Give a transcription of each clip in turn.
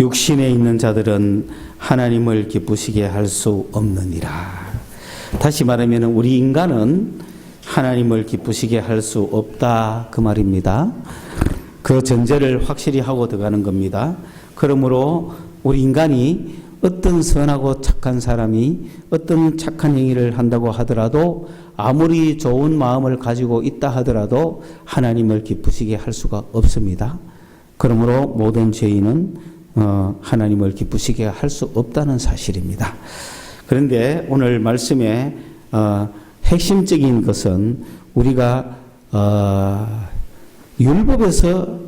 육신에 있는 자들은 하나님을 기쁘시게 할 수 없느니라. 다시 말하면 우리 인간은 하나님을 기쁘시게 할 수 없다, 그 말입니다. 그 전제를 확실히 하고 들어가는 겁니다. 그러므로 우리 인간이 어떤 선하고 착한 사람이 어떤 착한 행위를 한다고 하더라도, 아무리 좋은 마음을 가지고 있다 하더라도 하나님을 기쁘시게 할 수가 없습니다. 그러므로 모든 죄인은 하나님을 기쁘시게 할 수 없다는 사실입니다. 그런데 오늘 말씀의 핵심적인 것은 우리가 율법에서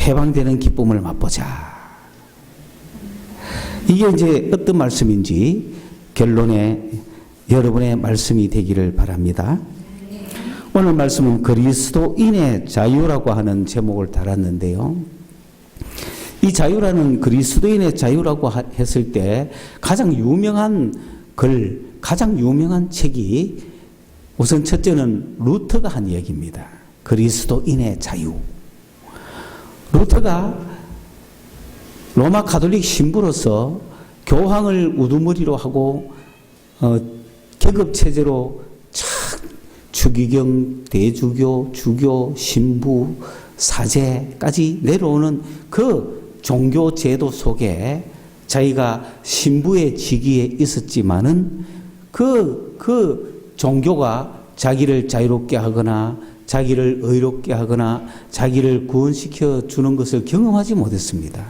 해방되는 기쁨을 맛보자. 이게 이제 어떤 말씀인지 결론에 여러분의 말씀이 되기를 바랍니다. 오늘 말씀은 그리스도인의 자유라고 하는 제목을 달았는데요. 이 자유라는, 그리스도인의 자유라고 했을 때 가장 유명한 가장 유명한 책이, 우선 첫째는 루터가 한 얘기입니다. 그리스도인의 자유. 루터가 로마 가톨릭 신부로서 교황을 우두머리로 하고 계급체제로 추기경, 대주교, 주교, 신부, 사제까지 내려오는 그 종교 제도 속에 자기가 신부의 직위에 있었지만은 그 종교가 자기를 자유롭게 하거나 자기를 의롭게 하거나 자기를 구원시켜 주는 것을 경험하지 못했습니다.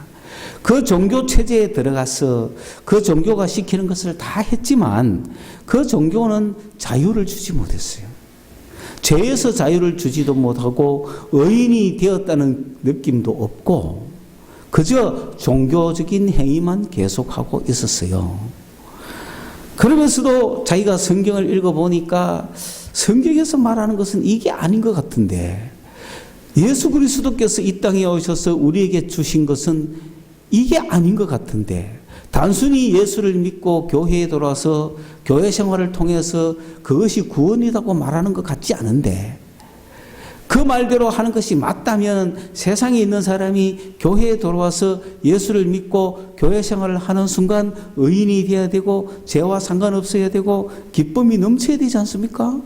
그 종교 체제에 들어가서 그 종교가 시키는 것을 다 했지만 그 종교는 자유를 주지 못했어요. 죄에서 자유를 주지도 못하고 의인이 되었다는 느낌도 없고 그저 종교적인 행위만 계속하고 있었어요. 그러면서도 자기가 성경을 읽어보니까 성경에서 말하는 것은 이게 아닌 것 같은데, 예수 그리스도께서 이 땅에 오셔서 우리에게 주신 것은 이게 아닌 것 같은데, 단순히 예수를 믿고 교회에 돌아와서 교회 생활을 통해서 그것이 구원이라고 말하는 것 같지 않은데, 그 말대로 하는 것이 맞다면 세상에 있는 사람이 교회에 돌아와서 예수를 믿고 교회 생활을 하는 순간 의인이 되어야 되고 죄와 상관없어야 되고 기쁨이 넘쳐야 되지 않습니까?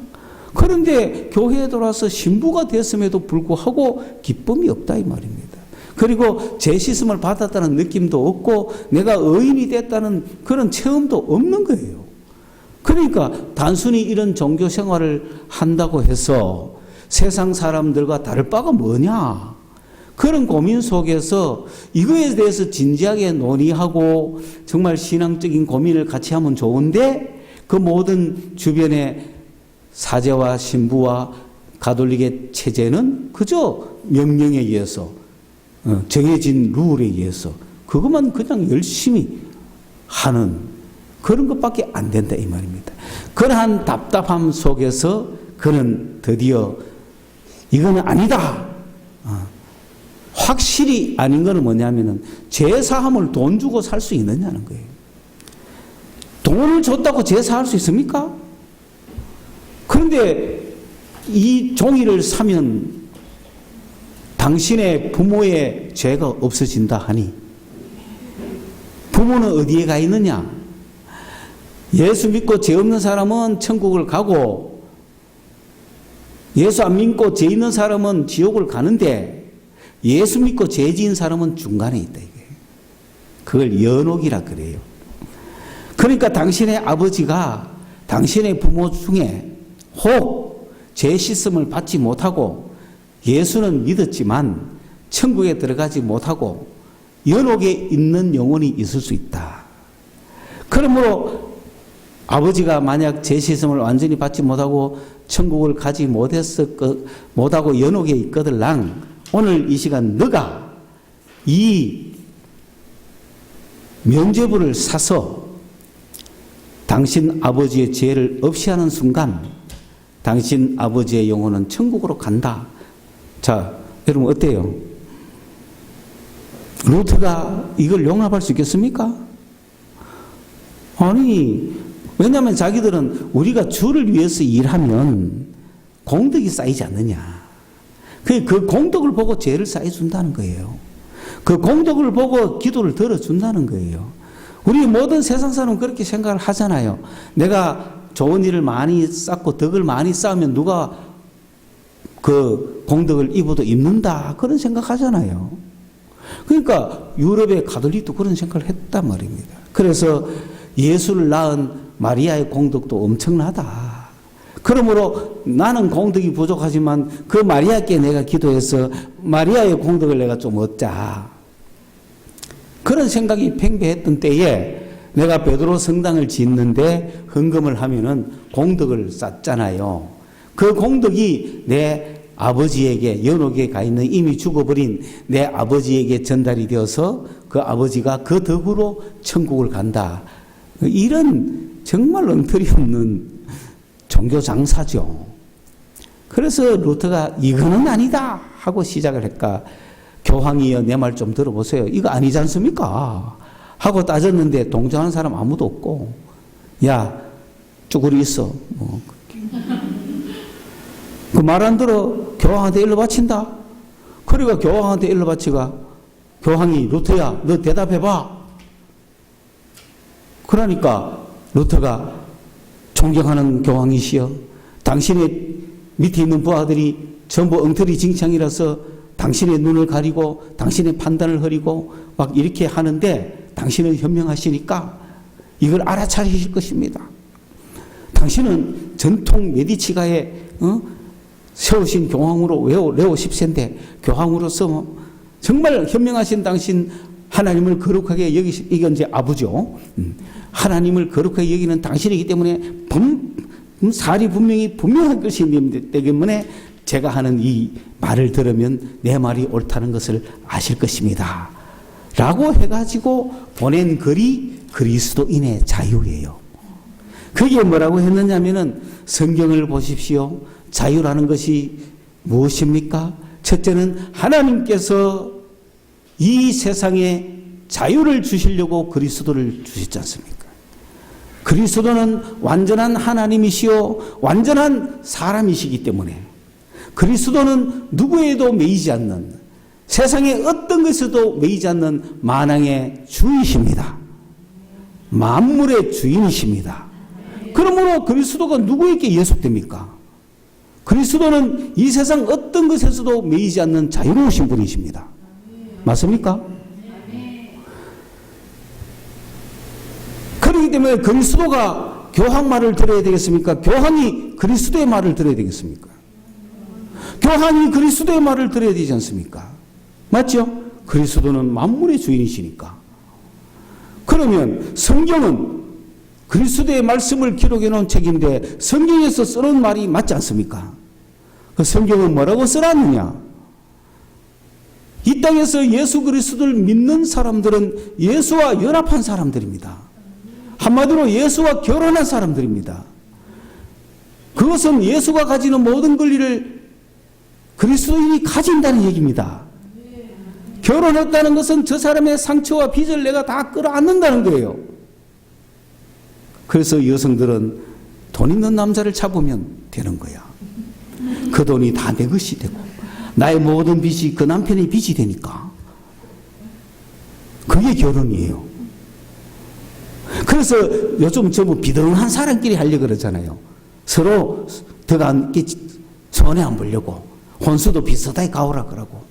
그런데 교회에 돌아와서 신부가 됐음에도 불구하고 기쁨이 없다 이 말입니다. 그리고 죄 씻음을 받았다는 느낌도 없고 내가 의인이 됐다는 그런 체험도 없는 거예요. 그러니까 단순히 이런 종교 생활을 한다고 해서 세상 사람들과 다를 바가 뭐냐, 그런 고민 속에서 이거에 대해서 진지하게 논의하고 정말 신앙적인 고민을 같이 하면 좋은데, 그 모든 주변의 사제와 신부와 가톨릭의 체제는 그저 명령에 의해서 정해진 룰에 의해서 그것만 그냥 열심히 하는 그런 것밖에 안 된다 이 말입니다. 그러한 답답함 속에서 그는 드디어 이거는 아니다. 확실히 아닌 것은 뭐냐면은 제사함을 돈 주고 살 수 있느냐는 거예요. 돈을 줬다고 제사할 수 있습니까? 그런데 이 종이를 사면 당신의 부모의 죄가 없어진다 하니 부모는 어디에 가 있느냐? 예수 믿고 죄 없는 사람은 천국을 가고 예수 안 믿고 죄 있는 사람은 지옥을 가는데 예수 믿고 죄 지은 사람은 중간에 있다 이게. 그걸 연옥이라 그래요. 그러니까 당신의 아버지가 당신의 부모 중에 혹 죄 씻음을 받지 못하고 예수는 믿었지만 천국에 들어가지 못하고 연옥에 있는 영혼이 있을 수 있다. 그러므로 아버지가 만약 죄 씻음을 완전히 받지 못하고 천국을 가지 못하고 연옥에 있거들랑 오늘 이 시간 너가 이 면죄부를 사서 당신 아버지의 죄를 없이 하는 순간 당신 아버지의 영혼은 천국으로 간다. 자, 여러분 어때요? 루터가 이걸 용납할 수 있겠습니까? 아니, 왜냐하면 자기들은 우리가 주를 위해서 일하면 공덕이 쌓이지 않느냐. 그 공덕을 보고 죄를 쌓여준다는 거예요. 그 공덕을 보고 기도를 들어준다는 거예요. 우리 모든 세상 사람은 그렇게 생각을 하잖아요. 내가 좋은 일을 많이 쌓고 덕을 많이 쌓으면 누가 그 공덕을 입어도 입는다. 그런 생각하잖아요. 그러니까 유럽의 가톨릭도 그런 생각을 했단 말입니다. 그래서 예수를 낳은 마리아의 공덕도 엄청나다. 그러므로 나는 공덕이 부족하지만 그 마리아께 내가 기도해서 마리아의 공덕을 내가 좀 얻자. 그런 생각이 팽배했던 때에 내가 베드로 성당을 짓는데 헌금을 하면은 공덕을 쌓잖아요. 그 공덕이 내 아버지에게, 연옥에 가 있는 이미 죽어버린 내 아버지에게 전달이 되어서 그 아버지가 그 덕으로 천국을 간다. 이런 정말 엉터리 없는 종교 장사죠. 그래서 루터가 이거는 아니다 하고 시작을 했까. 교황이여 내 말 좀 들어보세요. 이거 아니지 않습니까? 하고 따졌는데 동정하는 사람 아무도 없고, 야 쭈구리 있어. 그 말 안 들어. 교황한테 일러 바친다. 그러니까 교황한테 일러 바치가 교황이 루터야 너 대답해봐. 그러니까 루터가 존경하는 교황이시여, 당신의 밑에 있는 부하들이 전부 엉터리 징창이라서 당신의 눈을 가리고 당신의 판단을 흐리고 막 이렇게 하는데 당신은 현명하시니까 이걸 알아차리실 것입니다. 당신은 전통 메디치가의 세우신 교황으로 레오 10세인데 교황으로서 정말 현명하신 당신 하나님을 거룩하게 이건 이제 아부죠. 하나님을 거룩하게 여기는 당신이기 때문에 살이 분명한 것이 있기 때문에 제가 하는 이 말을 들으면 내 말이 옳다는 것을 아실 것입니다. 라고 해가지고 보낸 글이 그리스도인의 자유예요. 그게 뭐라고 했느냐면은 성경을 보십시오. 자유라는 것이 무엇입니까? 첫째는 하나님께서 이 세상에 자유를 주시려고 그리스도를 주셨지 않습니까? 그리스도는 완전한 하나님이시요 완전한 사람이시기 때문에 그리스도는 누구에도 매이지 않는, 세상의 어떤 것에도 매이지 않는 만왕의 주이십니다. 만물의 주인이십니다. 그러므로 그리스도가 누구에게 예속됩니까? 그리스도는 이 세상 어떤 것에서도 매이지 않는 자유로우신 분이십니다. 맞습니까? 그렇기 때문에 그리스도가 교황 말을 들어야 되겠습니까? 교황이 그리스도의 말을 들어야 되겠습니까? 교황이 그리스도의 말을 들어야 되지 않습니까? 맞죠? 그리스도는 만물의 주인이시니까. 그러면 성경은 그리스도의 말씀을 기록해 놓은 책인데 성경에서 써놓은 말이 맞지 않습니까? 그 성경은 뭐라고 써놨느냐? 이 땅에서 예수 그리스도를 믿는 사람들은 예수와 연합한 사람들입니다. 한마디로 예수와 결혼한 사람들입니다. 그것은 예수가 가지는 모든 권리를 그리스도인이 가진다는 얘기입니다. 결혼했다는 것은 저 사람의 상처와 빚을 내가 다 끌어안는다는 거예요. 그래서 여성들은 돈 있는 남자를 잡으면 되는 거야. 그 돈이 다 내 것이 되고 나의 모든 빚이 그 남편의 빚이 되니까. 그게 결혼이에요. 그래서 요즘 전부 비등한 사람끼리 하려고 그러잖아요. 서로 손해 안 보려고 혼수도 비슷하게 가오라 그러고.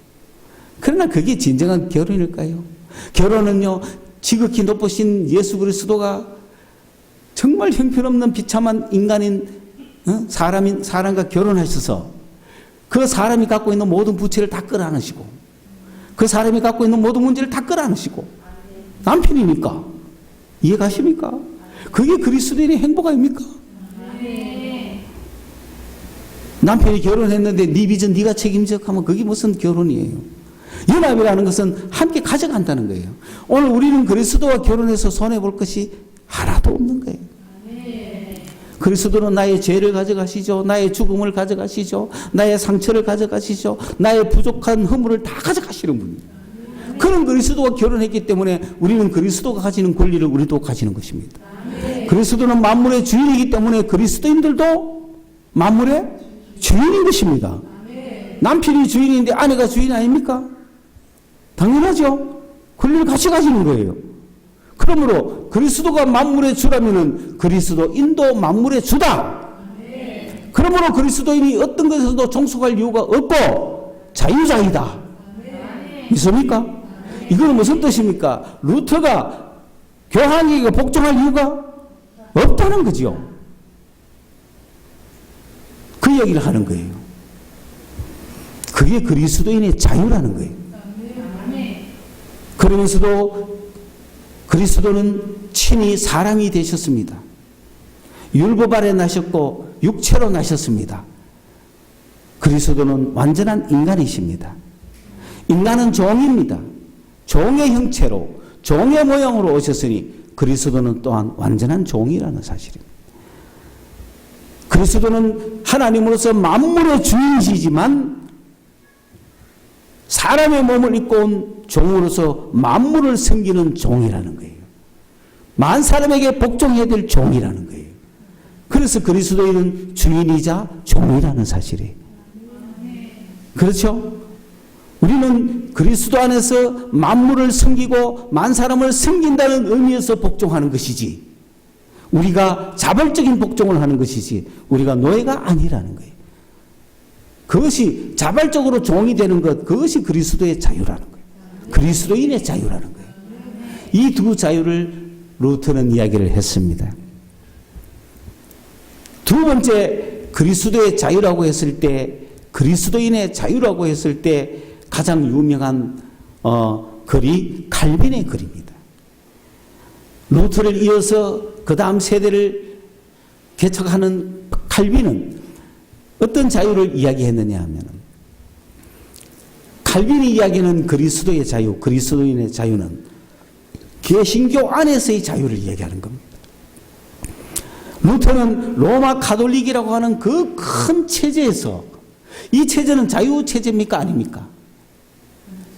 그러나 그게 진정한 결혼일까요? 결혼은요, 지극히 높으신 예수 그리스도가 정말 형편없는 비참한 인간인 사람과 결혼하셔서 그 사람이 갖고 있는 모든 부채를 다 끌어안으시고 그 사람이 갖고 있는 모든 문제를 다 끌어안으시고 남편이니까. 이해가십니까? 그게 그리스도인의 행복 아닙니까? 남편이 결혼했는데 네 빚은 네가 책임져 하면 그게 무슨 결혼이에요? 연합이라는 것은 함께 가져간다는 거예요. 오늘 우리는 그리스도와 결혼해서 손해볼 것이 하나도 없는 거예요. 그리스도는 나의 죄를 가져가시죠. 나의 죽음을 가져가시죠. 나의 상처를 가져가시죠. 나의 부족한 허물을 다 가져가시는 분이에요. 그런 그리스도와 결혼했기 때문에 우리는 그리스도가 가지는 권리를 우리도 가지는 것입니다. 그리스도는 만물의 주인이기 때문에 그리스도인들도 만물의 주인인 것입니다. 남편이 주인인데 아내가 주인 아닙니까? 당연하죠. 권리를 같이 가지는 거예요. 그러므로 그리스도가 만물의 주라면은 그리스도인도 만물의 주다. 그러므로 그리스도인이 어떤 것에서도 종속할 이유가 없고 자유자이다. 믿습니까? 이거는 무슨 뜻입니까? 루터가 교황에게 복종할 이유가 없다는 거죠. 그 얘기를 하는 거예요. 그게 그리스도인의 자유라는 거예요. 그러면서도 그리스도는 친히 사람이 되셨습니다. 율법 아래 나셨고 육체로 나셨습니다. 그리스도는 완전한 인간이십니다. 인간은 종입니다. 종의 형체로 종의 모양으로 오셨으니 그리스도는 또한 완전한 종이라는 사실입니다. 그리스도는 하나님으로서 만물의 주인이시지만 사람의 몸을 입고 온 종으로서 만물을 섬기는 종이라는 거예요. 만 사람에게 복종해야 될 종이라는 거예요. 그래서 그리스도인은 주인이자 종이라는 사실이에요. 그렇죠? 우리는 그리스도 안에서 만물을 섬기고 만 사람을 섬긴다는 의미에서 복종하는 것이지 우리가 자발적인 복종을 하는 것이지 우리가 노예가 아니라는 거예요. 그것이 자발적으로 종이 되는 것, 그것이 그리스도의 자유라는 거예요. 그리스도인의 자유라는 거예요. 이 두 자유를 루터는 이야기를 했습니다. 두 번째 그리스도의 자유라고 했을 때, 그리스도인의 자유라고 했을 때 가장 유명한 글이 칼빈의 글입니다. 루터를 이어서 그 다음 세대를 개척하는 칼빈은 어떤 자유를 이야기했느냐 하면 칼빈이 이야기하는 그리스도의 자유, 그리스도인의 자유는 개신교 안에서의 자유를 이야기하는 겁니다. 루터는 로마 가톨릭이라고 하는 그 큰 체제에서 이 체제는 자유 체제입니까 아닙니까?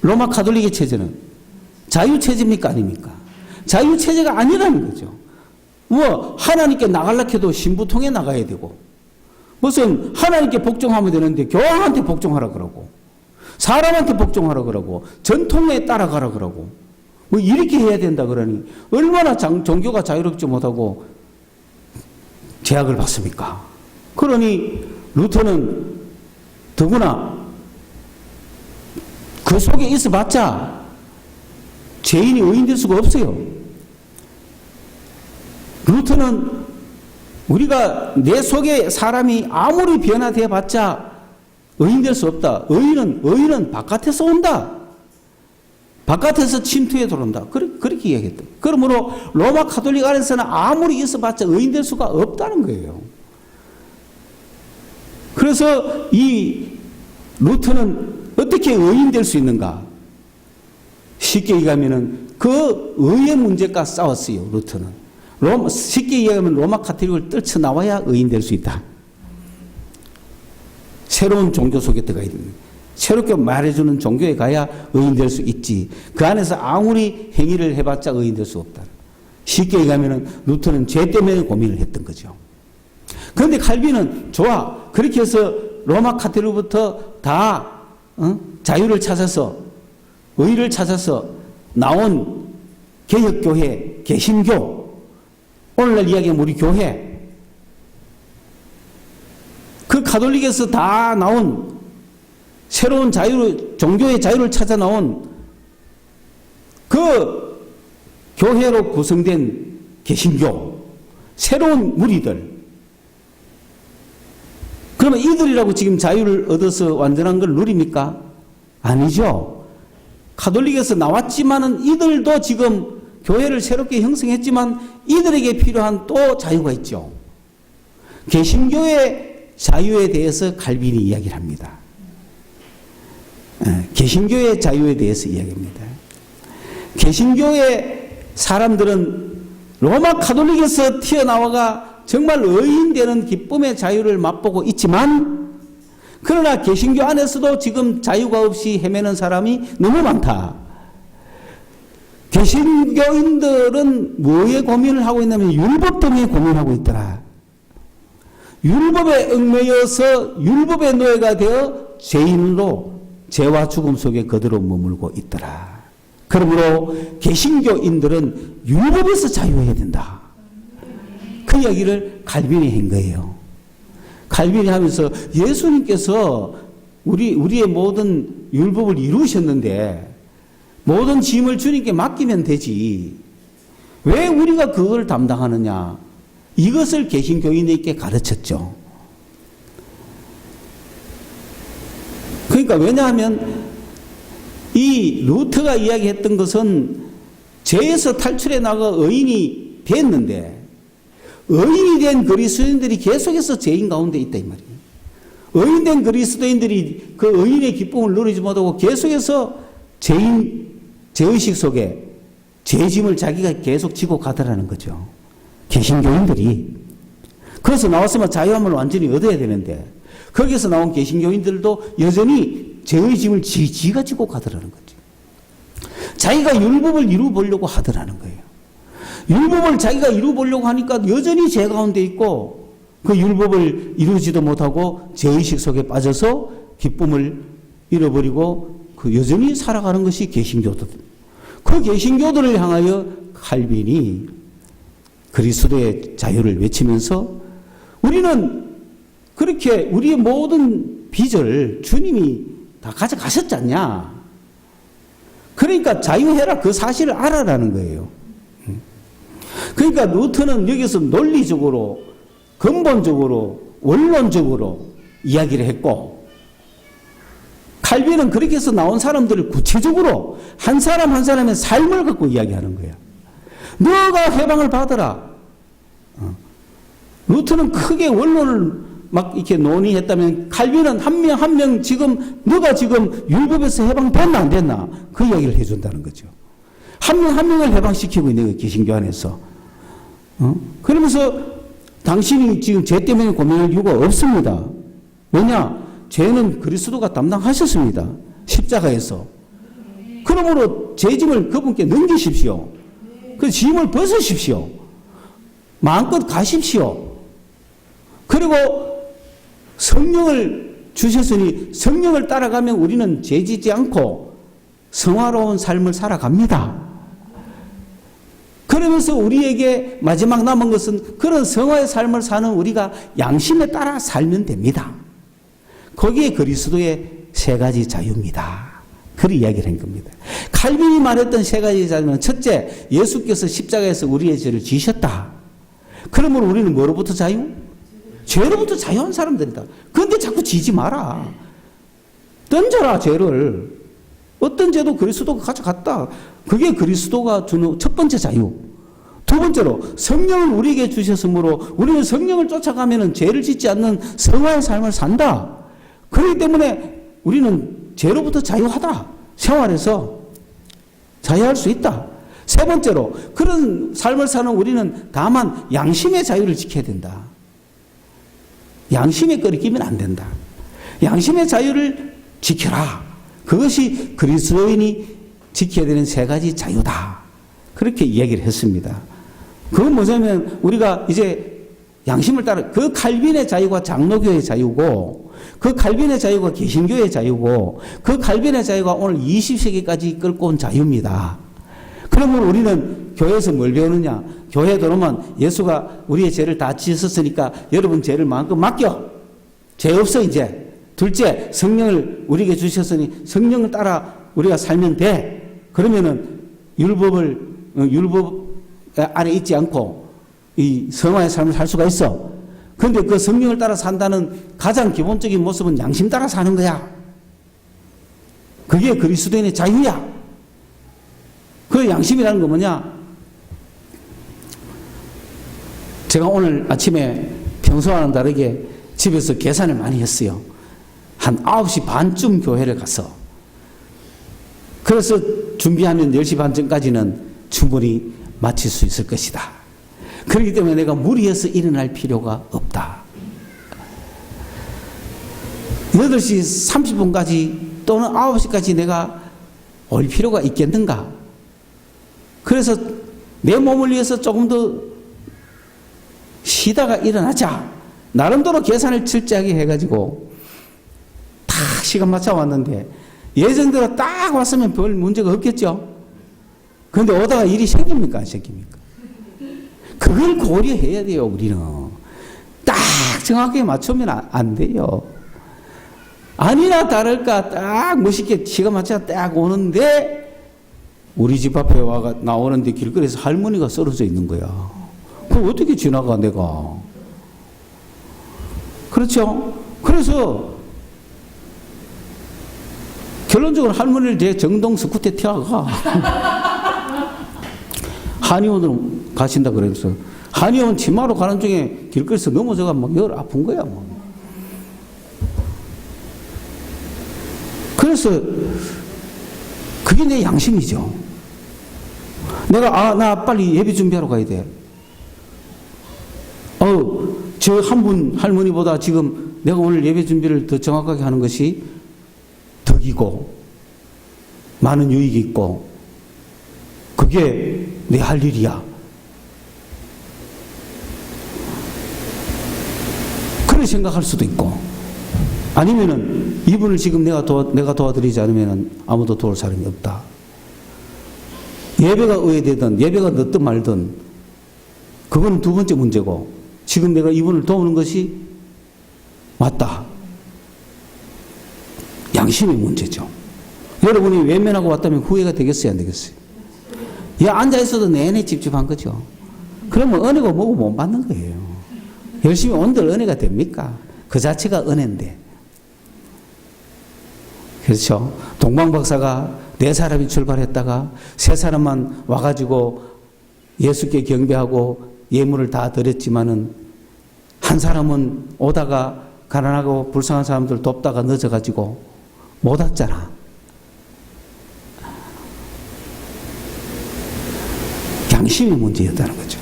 로마 가톨릭의 체제는 자유 체제입니까 아닙니까? 자유 체제가 아니라는 거죠. 뭐 하나님께 나가려고 해도 신부통에 나가야 되고 무슨 하나님께 복종하면 되는데 교황한테 복종하라 그러고 사람한테 복종하라 그러고 전통에 따라가라 그러고 뭐 이렇게 해야 된다 그러니 얼마나 종교가 자유롭지 못하고 제약을 받습니까? 그러니 루터는 더구나 그 속에 있어봤자 죄인이 의인될 수가 없어요. 루터는 우리가 내 속에 사람이 아무리 변화되어 봤자 의인될 수 없다. 의인은 바깥에서 온다. 바깥에서 침투해 들어온다. 그렇게 이야기했다. 그러므로 로마 가톨릭 안에서는 아무리 있어봤자 의인될 수가 없다는 거예요. 그래서 이 루터는 어떻게 의인될 수 있는가? 쉽게 얘기하면은 그 의의 문제가 싸웠어요. 루터는. 쉽게 얘기하면 로마 가톨릭을 떨쳐나와야 의인될 수 있다. 새로운 종교 속에 들어가야 됩니다. 새롭게 말해주는 종교에 가야 의인될 수 있지. 그 안에서 아무리 행위를 해봤자 의인될 수 없다. 쉽게 얘기하면 루터는 죄 때문에 고민을 했던 거죠. 그런데 칼빈은 좋아. 그렇게 해서 로마 가톨릭부터 다 자유를 찾아서 의를 찾아서 나온 개혁교회, 개신교, 오늘날 이야기하면 우리 교회, 그 가톨릭에서 다 나온 새로운 자유, 종교의 자유를 찾아 나온 그 교회로 구성된 개신교, 새로운 무리들. 그러면 이들이라고 지금 자유를 얻어서 완전한 걸 누립니까? 아니죠. 가톨릭에서 나왔지만은 이들도 지금 교회를 새롭게 형성했지만 이들에게 필요한 또 자유가 있죠. 개신교의 자유에 대해서 칼빈이 이야기를 합니다. 개신교의 자유에 대해서 이야기합니다. 개신교의 사람들은 로마 가톨릭에서 튀어나와가 정말 의인되는 기쁨의 자유를 맛보고 있지만 그러나 개신교 안에서도 지금 자유가 없이 헤매는 사람이 너무 많다. 개신교인들은 뭐에 고민을 하고 있냐면 율법 때문에 고민하고 있더라. 율법에 얽매여서 율법의 노예가 되어 죄인으로 죄와 죽음 속에 그대로 머물고 있더라. 그러므로 개신교인들은 율법에서 자유해야 된다. 그 이야기를 칼빈이 한 거예요. 칼빈이 하면서 예수님께서 우리의 모든 율법을 이루셨는데 모든 짐을 주님께 맡기면 되지. 왜 우리가 그걸 담당하느냐. 이것을 개신교인에게 가르쳤죠. 그러니까 왜냐하면 이 루터가 이야기했던 것은 죄에서 탈출해 나가 의인이 됐는데 의인이 된 그리스도인들이 계속해서 죄인 가운데 있다 이 말이에요. 의인된 그리스도인들이 그 의인의 기쁨을 누리지 못하고 계속해서 죄의식 속에 죄짐을 자기가 계속 지고 가더라는 거죠. 개신교인들이. 그래서 나왔으면 자유함을 완전히 얻어야 되는데 거기서 나온 개신교인들도 여전히 죄의 짐을 지가 지고 가더라는 거죠. 자기가 율법을 이루어보려고 하더라는 거예요. 율법을 자기가 이루어보려고 하니까 여전히 죄 가운데 있고 그 율법을 이루지도 못하고 죄의식 속에 빠져서 기쁨을 잃어버리고 그 여전히 살아가는 것이 개신교들. 그 개신교들을 향하여 칼빈이 그리스도의 자유를 외치면서 우리는 그렇게 우리의 모든 빚을 주님이 다 가져가셨지 않냐. 그러니까 자유해라. 그 사실을 알아라는 거예요. 그러니까 루터는 여기서 논리적으로 근본적으로 원론적으로 이야기를 했고 칼빈은 그렇게 해서 나온 사람들을 구체적으로 한 사람 한 사람의 삶을 갖고 이야기하는 거야. 너가 해방을 받아라. 루터는 크게 원론을 막 이렇게 논의했다면 칼빈은 한 명 한 명 지금 너가 지금 율법에서 해방됐나 안 됐나 그 이야기를 해준다는 거죠. 한 명 한 명을 해방시키고 있는 거예요. 개신교 안에서. 그러면서 당신이 지금 죄 때문에 고민할 이유가 없습니다. 왜냐? 죄는 그리스도가 담당하셨습니다. 십자가에서. 그러므로 죄짐을 그분께 넘기십시오. 그 짐을 벗으십시오. 마음껏 가십시오. 그리고 성령을 주셨으니 성령을 따라가면 우리는 죄짓지 않고 성화로운 삶을 살아갑니다. 그러면서 우리에게 마지막 남은 것은 그런 성화의 삶을 사는 우리가 양심에 따라 살면 됩니다. 거기에 그리스도의 세 가지 자유입니다. 그런 이야기를 한 겁니다. 칼빈이 말했던 세 가지 자유는 첫째, 예수께서 십자가에서 우리의 죄를 지셨다. 그러므로 우리는 뭐로부터 자유? 죄로부터 자유한 사람들이다. 그런데 자꾸 지지 마라. 던져라, 죄를. 어떤 죄도 그리스도가 가져갔다. 그게 그리스도가 주는 첫 번째 자유. 두 번째로 성령을 우리에게 주셨으므로 우리는 성령을 쫓아가면 죄를 짓지 않는 성화의 삶을 산다. 그렇기 때문에 우리는 죄로부터 자유하다. 생활에서 자유할 수 있다. 세 번째로 그런 삶을 사는 우리는 다만 양심의 자유를 지켜야 된다. 양심에 끄리기면 안 된다. 양심의 자유를 지켜라. 그것이 그리스도인이 지켜야 되는 세 가지 자유다. 그렇게 이야기를 했습니다. 그건 뭐냐면 우리가 이제 양심을 따라 그 칼빈의 자유가 장로교의 자유고 그 칼빈의 자유가 개신교의 자유고 그 칼빈의 자유가 오늘 20세기까지 끌고 온 자유입니다. 그러면 우리는 교회에서 뭘 배우느냐? 교회에 들어오면 예수가 우리의 죄를 다 지었으니까 여러분 죄를 마음껏 맡겨. 죄 없어 이제. 둘째, 성령을 우리에게 주셨으니 성령을 따라 우리가 살면 돼. 그러면은 율법 안에 있지 않고 이 성화의 삶을 살 수가 있어. 그런데 그 성령을 따라 산다는 가장 기본적인 모습은 양심 따라 사는 거야. 그게 그리스도인의 자유야. 그 양심이라는 건 뭐냐? 제가 오늘 아침에 평소와는 다르게 집에서 계산을 많이 했어요. 한 9시 반쯤 교회를 가서. 그래서 준비하면 10시 반 전까지는 충분히 마칠 수 있을 것이다. 그렇기 때문에 내가 무리해서 일어날 필요가 없다. 8시 30분까지 또는 9시까지 내가 올 필요가 있겠는가? 그래서 내 몸을 위해서 조금 더 쉬다가 일어나자. 나름대로 계산을 철저하게 해가지고 다 시간 맞춰 왔는데 예정대로 딱 왔으면 별 문제가 없겠죠. 그런데 오다가 일이 생깁니까? 안 생깁니까? 그걸 고려해야 돼요, 우리는. 딱 정확하게 맞추면 안 돼요. 아니나 다를까 딱 멋있게 시가 맞춰 딱 오는데 우리 집 앞에 와가 나오는데 길거리에서 할머니가 쓰러져 있는 거야. 그걸 어떻게 지나가 내가. 그렇죠? 그래서 결론적으로 할머니를 제 정동 스쿠터에 태워가. 한의원으로 가신다 그래서 한의원 치마로 가는 중에 길거리에서 넘어져가 막 열 아픈 거야. 뭐. 그래서 그게 내 양심이죠. 내가 나 빨리 예배 준비하러 가야 돼. 저 한 분 할머니보다 지금 내가 오늘 예배 준비를 더 정확하게 하는 것이 덕이고 많은 유익이 있고 그게 내 할 일이야. 그렇게 생각할 수도 있고 아니면은 이분을 지금 내가 도와드리지 않으면은 아무도 도울 사람이 없다. 예배가 의외되든 예배가 늦든 말든 그건 두 번째 문제고 지금 내가 이분을 도우는 것이 맞다. 양심의 문제죠. 여러분이 외면하고 왔다면 후회가 되겠어요, 안 되겠어요? 앉아있어도 내내 찝찝한 거죠. 그러면 은혜고 뭐고 못 받는 거예요. 열심히 온들 은혜가 됩니까? 그 자체가 은혜인데. 그렇죠? 동방박사가 4사람이 출발했다가 3사람만 와가지고 예수께 경배하고 예물을 다 드렸지만은 한 사람은 오다가 가난하고 불쌍한 사람들 돕다가 늦어가지고 못 왔잖아. 양심의 문제였다는 거죠.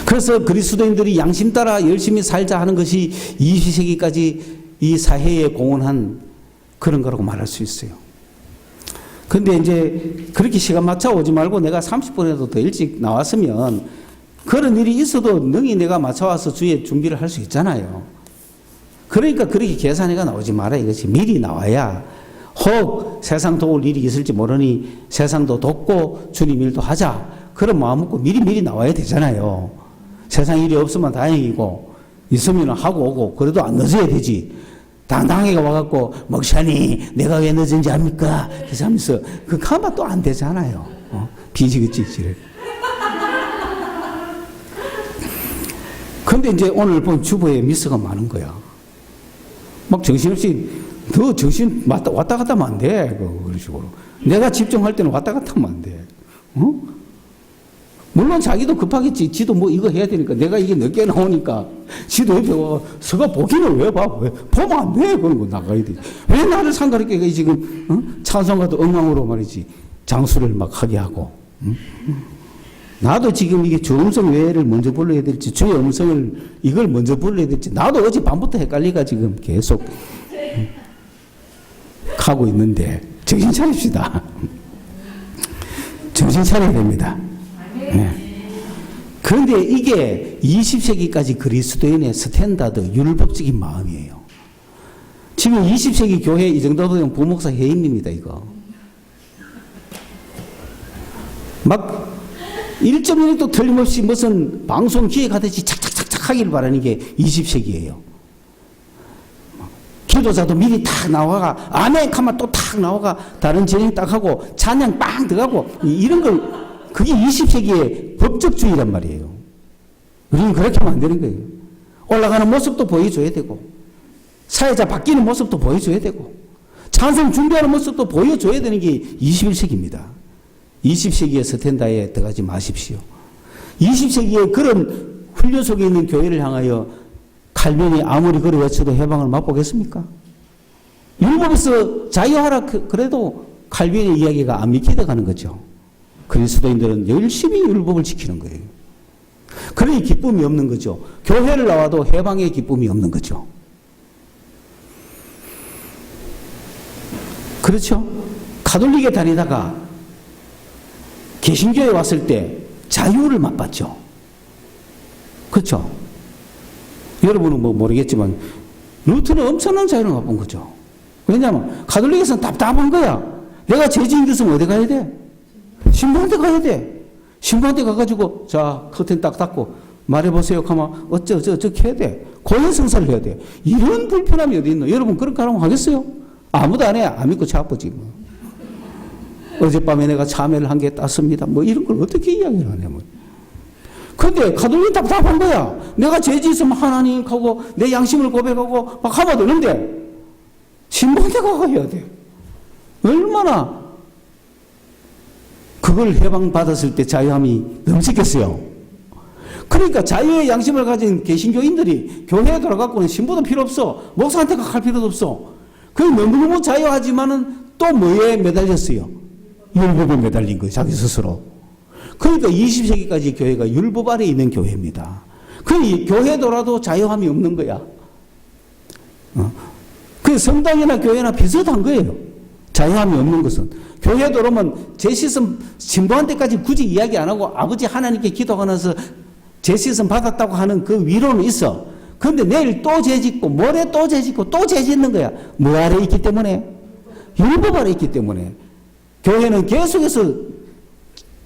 그래서 그리스도인들이 양심 따라 열심히 살자 하는 것이 20세기까지 이 사회에 공헌한 그런 거라고 말할 수 있어요. 근데 이제 그렇게 시간 맞춰 오지 말고 내가 30분에도 더 일찍 나왔으면 그런 일이 있어도 능히 내가 맞춰와서 주의 준비를 할 수 있잖아요. 그러니까 그렇게 계산해가 나오지 마라 이것이. 미리 나와야 혹 세상 도울 일이 있을지 모르니 세상도 돕고 주님 일도 하자. 그런 마음 먹고 미리 나와야 되잖아요. 세상 일이 없으면 다행이고 있으면 하고 오고 그래도 안 늦어야 되지. 당당하게 와갖고 목사님 내가 왜 늦은지 압니까? 그래서 하면서 그 가면 또 안 되잖아요. 비지그지지를. 근데 이제 오늘 본 주보에 미스가 많은 거야. 막 정신없이 더 정신 왔다 갔다 하면 안 돼. 그런 식으로. 내가 집중할 때는 왔다 갔다 하면 안 돼. 물론 자기도 급하겠지. 지도 뭐 이거 해야 되니까. 내가 이게 늦게 나오니까. 지도 옆에 와. 서가 보기는 왜 봐? 왜? 보면 안 돼. 그런 거 나가야 돼. 왜 나를 상가롭게 지금, 찬송가도 엉망으로 말이지. 장수를 막 하게 하고. 나도 지금 이게 주 음성 외를 먼저 불러야 될지, 주의 음성을 이걸 먼저 불러야 될지, 나도 어제 밤부터 헷갈리가 지금 계속 하고 있는데, 정신 차립시다. 정신 차려야 됩니다. 네. 그런데 이게 20세기까지 그리스도인의 스탠다드, 율법적인 마음이에요. 지금 20세기 교회 이 정도 되면 부목사 해임입니다, 이거. 막 1.1도 틀림없이 무슨 방송 기획하듯이 착착착착 하기를 바라는 게 20세기예요. 기도자도 미리 탁 나와가 아멘 하면 또 탁 나와가 다른 진행 딱 하고 찬양 빵 들어가고 이런 걸 그게 20세기의 법적주의란 말이에요. 우리는 그렇게 하면 안 되는 거예요. 올라가는 모습도 보여줘야 되고 사회자 바뀌는 모습도 보여줘야 되고 찬송 준비하는 모습도 보여줘야 되는 게 21세기입니다. 20세기의 스탠다에 들어가지 마십시오. 20세기에 그런 훈련 속에 있는 교회를 향하여 칼빈이 아무리 그리 외쳐도 해방을 맛보겠습니까? 율법에서 자유하라 그래도 칼빈의 이야기가 안 믿기다 가는 거죠. 그리스도인들은 열심히 율법을 지키는 거예요. 그러니 기쁨이 없는 거죠. 교회를 나와도 해방의 기쁨이 없는 거죠. 그렇죠? 가톨릭에 다니다가 개신교에 왔을 때 자유를 맛봤죠. 그렇죠? 여러분은 뭐 모르겠지만 루트는 엄청난 자유를 맛본 거죠. 왜냐하면 가톨릭에서는 답답한 거야. 내가 죄지은 것은 어디 가야 돼? 신부한테 가야 돼. 신부한테 가가지고 자 커튼 딱 닫고 말해보세요 하면 어쩌고 해야 돼. 고해성사를 해야 돼. 이런 불편함이 어디 있노? 여러분 그렇게 하라고 하겠어요? 아무도 안 해. 안 믿고 자빠지 뭐. 어젯밤에 내가 참회를 한 개 땄습니다. 뭐 이런 걸 어떻게 이야기를 하냐면. 근데 가톨릭은 답답한 거야. 내가 죄 지었으면 하나님하고 내 양심을 고백하고 막 하면 되는데 신부한테 가야 돼. 얼마나 그걸 해방받았을 때 자유함이 넘치겠어요. 그러니까 자유의 양심을 가진 개신교인들이 교회에 돌아가고는 신부도 필요 없어. 목사한테 갈 필요도 없어. 그 너무너무 자유하지만은 또 뭐에 매달렸어요? 율법에 매달린 거예요. 자기 스스로. 그러니까 20세기까지 교회가 율법 아래 있는 교회입니다. 그 교회 돌아도 자유함이 없는 거야. 그 성당이나 교회나 비슷한 거예요. 자유함이 없는 것은. 교회 돌아오면 죄씻음 신부한테까지 굳이 이야기 안 하고 아버지 하나님께 기도하고 나서 죄씻음 받았다고 하는 그 위로는 있어. 그런데 내일 또 죄짓고 모레 또 죄짓고 또 죄짓는 거야. 뭐 아래 있기 때문에? 율법 아래 있기 때문에. 교회는 계속해서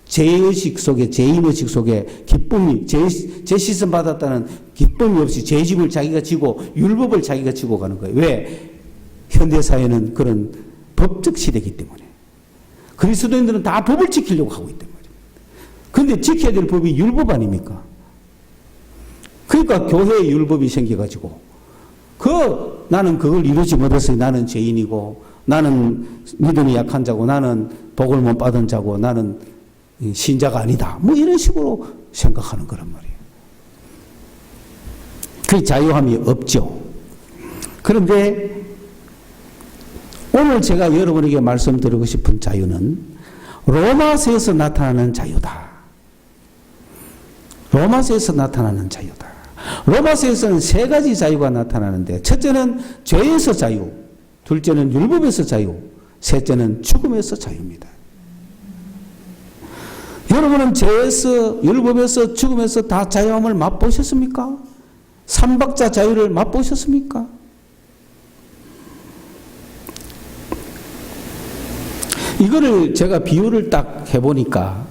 죄의식 속에, 죄인의식 속에 기쁨이, 죄씻음 받았다는 기쁨이 없이 죄짐을 자기가 지고 율법을 자기가 지고 가는 거예요. 왜? 현대사회는 그런 법적 시대이기 때문에. 그리스도인들은 다 법을 지키려고 하고 있단 말이에요. 그런데 지켜야 될 법이 율법 아닙니까? 그러니까 교회에 율법이 생겨가지고 나는 그걸 이루지 못했어요. 나는 죄인이고 나는 믿음이 약한 자고 나는 복을 못 받은 자고 나는 신자가 아니다. 뭐 이런 식으로 생각하는 거란 말이에요. 그 자유함이 없죠. 그런데 오늘 제가 여러분에게 말씀드리고 싶은 자유는 로마서에서 나타나는 자유다. 로마서에서 나타나는 자유다. 로마서에서는 세 가지 자유가 나타나는데 첫째는 죄에서 자유, 둘째는 율법에서 자유, 셋째는 죽음에서 자유입니다. 여러분은 죄에서, 율법에서, 죽음에서 다 자유함을 맛보셨습니까? 삼박자 자유를 맛보셨습니까? 이거를 제가 비유를 딱 해보니까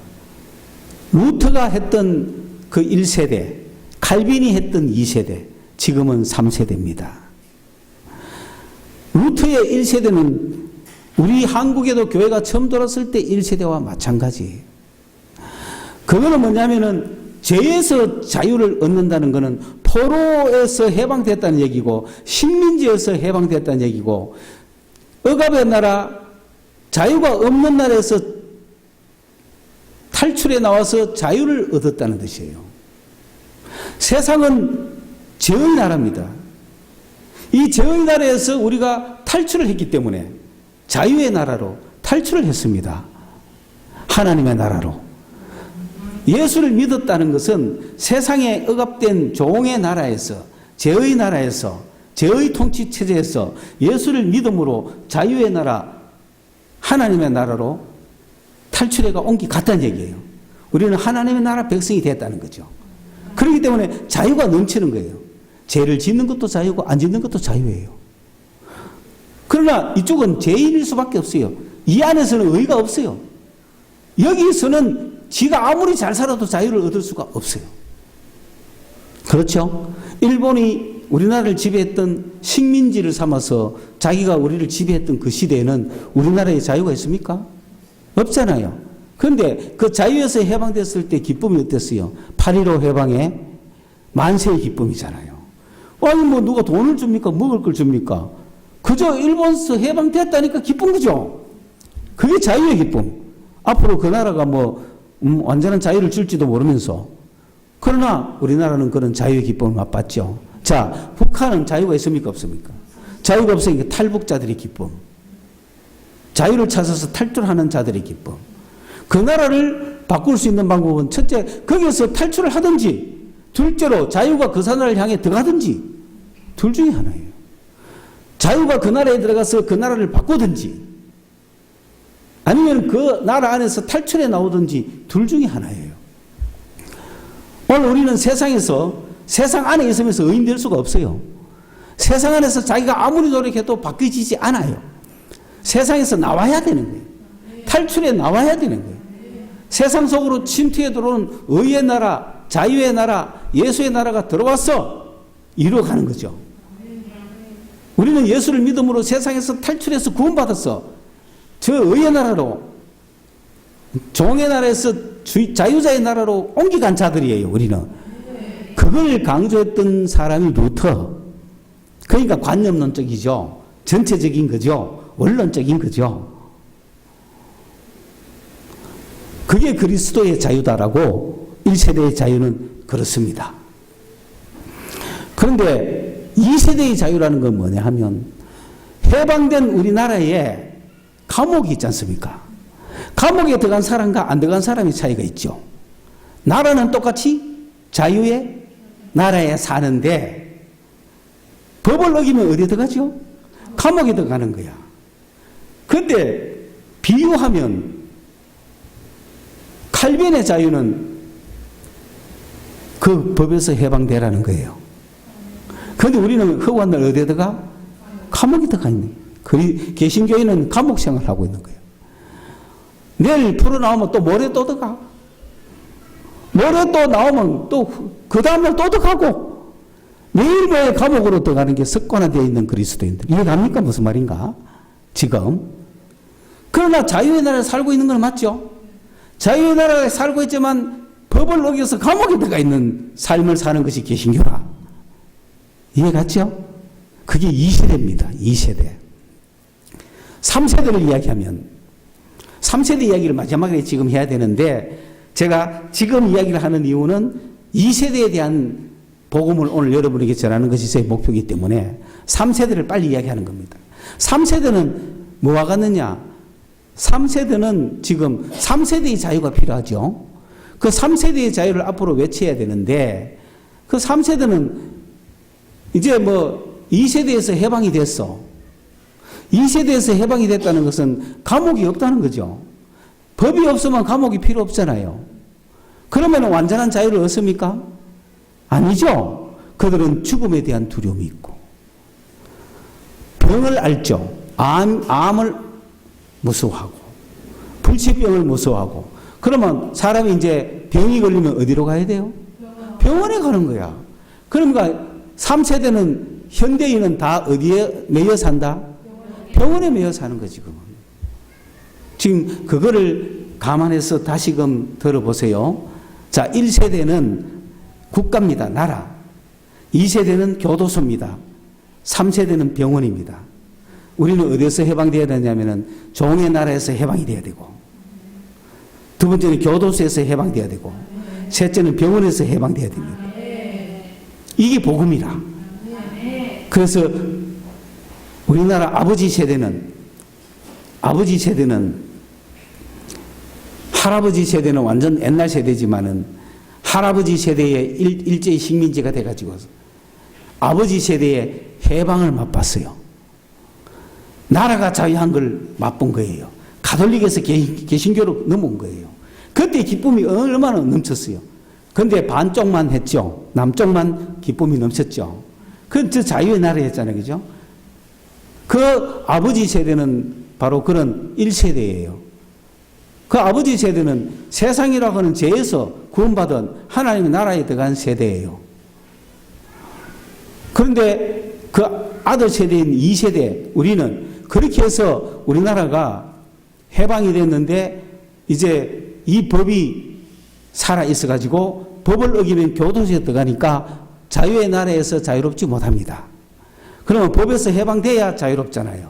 루터가 했던 그 1세대, 칼빈이 했던 2세대, 지금은 3세대입니다. 루터의 1세대는 우리 한국에도 교회가 처음 들어왔을 때 1세대와 마찬가지. 그거는 뭐냐면은 죄에서 자유를 얻는다는 것은 포로에서 해방됐다는 얘기고 식민지에서 해방됐다는 얘기고 억압의 나라, 자유가 없는 나라에서 탈출해 나와서 자유를 얻었다는 뜻이에요. 세상은 죄의 나라입니다. 이 죄의 나라에서 우리가 탈출을 했기 때문에 자유의 나라로 탈출을 했습니다. 하나님의 나라로. 예수를 믿었다는 것은 세상에 억압된 종의 나라에서, 죄의 나라에서, 죄의 통치 체제에서 예수를 믿음으로 자유의 나라, 하나님의 나라로 탈출해가 온 게 같다는 얘기예요. 우리는 하나님의 나라 백성이 됐다는 거죠. 그렇기 때문에 자유가 넘치는 거예요. 죄를 짓는 것도 자유고 안 짓는 것도 자유예요. 그러나 이쪽은 죄인일 수밖에 없어요. 이 안에서는 의가 없어요. 여기서는 지가 아무리 잘 살아도 자유를 얻을 수가 없어요. 그렇죠? 일본이 우리나라를 지배했던 식민지를 삼아서 자기가 우리를 지배했던 그 시대에는 우리나라에 자유가 있습니까? 없잖아요. 그런데 그 자유에서 해방됐을 때 기쁨이 어땠어요? 8.15 해방의 만세의 기쁨이잖아요. 아니 뭐 누가 돈을 줍니까? 먹을 걸 줍니까? 그저 일본에서 해방됐다니까 기쁜 거죠. 그게 자유의 기쁨. 앞으로 그 나라가 뭐 완전한 자유를 줄지도 모르면서. 그러나 우리나라는 그런 자유의 기쁨을 맛봤죠. 자, 북한은 자유가 있습니까? 없습니까? 자유가 없으니까 탈북자들의 기쁨. 자유를 찾아서 탈출하는 자들의 기쁨. 그 나라를 바꿀 수 있는 방법은 첫째, 거기에서 탈출을 하든지, 둘째로 자유가 그 나라를 향해 들어가든지, 둘 중에 하나예요. 자유가 그 나라에 들어가서 그 나라를 바꾸든지, 아니면 그 나라 안에서 탈출해 나오든지, 둘 중에 하나예요. 오늘 우리는 세상에서, 세상 안에 있으면서 의인 될 수가 없어요. 세상 안에서 자기가 아무리 노력해도 바뀌어지지 않아요. 세상에서 나와야 되는 거예요. 탈출해 나와야 되는 거예요. 세상 속으로 침투해 들어오는 의의 나라, 자유의 나라, 예수의 나라가 들어와서 이루어가는 거죠. 우리는 예수를 믿음으로 세상에서 탈출해서 구원받았어. 저 의의 나라로, 종의 나라에서 자유자의 나라로 옮겨간 자들이에요. 우리는. 그걸 강조했던 사람이 루터. 그러니까 관념론적이죠. 전체적인 거죠. 원론적인 거죠. 그게 그리스도의 자유다라고 1세대의 자유는 그렇습니다. 그런데 2세대의 자유라는 건 뭐냐 하면 해방된 우리나라에 감옥이 있지 않습니까? 감옥에 들어간 사람과 안 들어간 사람의 차이가 있죠. 나라는 똑같이 자유의 나라에 사는데 법을 어기면 어디에 들어가죠? 감옥에 들어가는 거야. 그런데 비유하면 칼빈의 자유는 그 법에서 해방되라는 거예요. 그런데 우리는 허구한날 어디에 들어가? 감옥에 들어가 있네. 개신교인은 감옥 생활을 하고 있는 거예요. 내일 풀어 나오면 또 모레 또 들어가. 모레 또 나오면 또 그 다음날 또 들어가고 매일매일 감옥으로 들어가는 게 습관화되어 있는 그리스도인들. 이해갑니까? 무슨 말인가? 지금. 그러나 자유의 나라에 살고 있는 건 맞죠? 자유의 나라에 살고 있지만 법을 어겨서 감옥에 들어가 있는 삶을 사는 것이 개신교라. 이해갔죠? 그게 2세대입니다. 2세대. 3세대를 이야기하면 3세대 이야기를 마지막에 지금 해야 되는데 제가 지금 이야기를 하는 이유는 2세대에 대한 복음을 오늘 여러분에게 전하는 것이 제 목표이기 때문에 3세대를 빨리 이야기하는 겁니다. 3세대는 뭐와 같느냐? 3세대는 지금 3세대의 자유가 필요하죠. 그 3세대의 자유를 앞으로 외쳐야 되는데 그 3세대는 이제 뭐 2세대에서 해방이 됐어. 2세대에서 해방이 됐다는 것은 감옥이 없다는 거죠. 법이 없으면 감옥이 필요 없잖아요. 그러면 완전한 자유를 얻습니까? 아니죠. 그들은 죽음에 대한 두려움이 있고 병을 앓죠. 암을 무서워하고 불치병을 무서워하고 그러면 사람이 이제 병이 걸리면 어디로 가야 돼요? 병원에 가는 거야. 그러니까 3세대는 현대인은 다 어디에 매여 산다? 병원에 매여 사는 거지 지금. 지금 그거를 감안해서 다시금 들어보세요. 자, 1세대는 국가입니다. 나라. 2세대는 교도소입니다. 3세대는 병원입니다. 우리는 어디에서 해방되어야 되냐면은 종의 나라에서 해방이 돼야 되고 두 번째는 교도소에서 해방돼야 되고 셋째는 병원에서 해방돼야 됩니다. 이게 복음이라. 그래서 우리나라 아버지 세대는 할아버지 세대는 완전 옛날 세대지만은 할아버지 세대의 일제의 식민지가 돼가지고 아버지 세대의 해방을 맛봤어요. 나라가 자유한 걸 맛본 거예요. 가톨릭에서 개신교로 넘어온 거예요. 그때 기쁨이 얼마나 넘쳤어요. 그런데 반쪽만 했죠. 남쪽만 기쁨이 넘쳤죠. 그건 저 자유의 나라였잖아요. 그죠? 그 아버지 세대는 바로 그런 1세대예요. 그 아버지 세대는 세상이라고 하는 죄에서 구원받은 하나님의 나라에 들어간 세대예요. 그런데 그 아들 세대인 2세대 우리는 그렇게 해서 우리나라가 해방이 됐는데 이제 이 법이 살아 있어 가지고 법을 어기면 교도소에 들어가니까 자유의 나라에서 자유롭지 못합니다. 그러면 법에서 해방돼야 자유롭잖아요.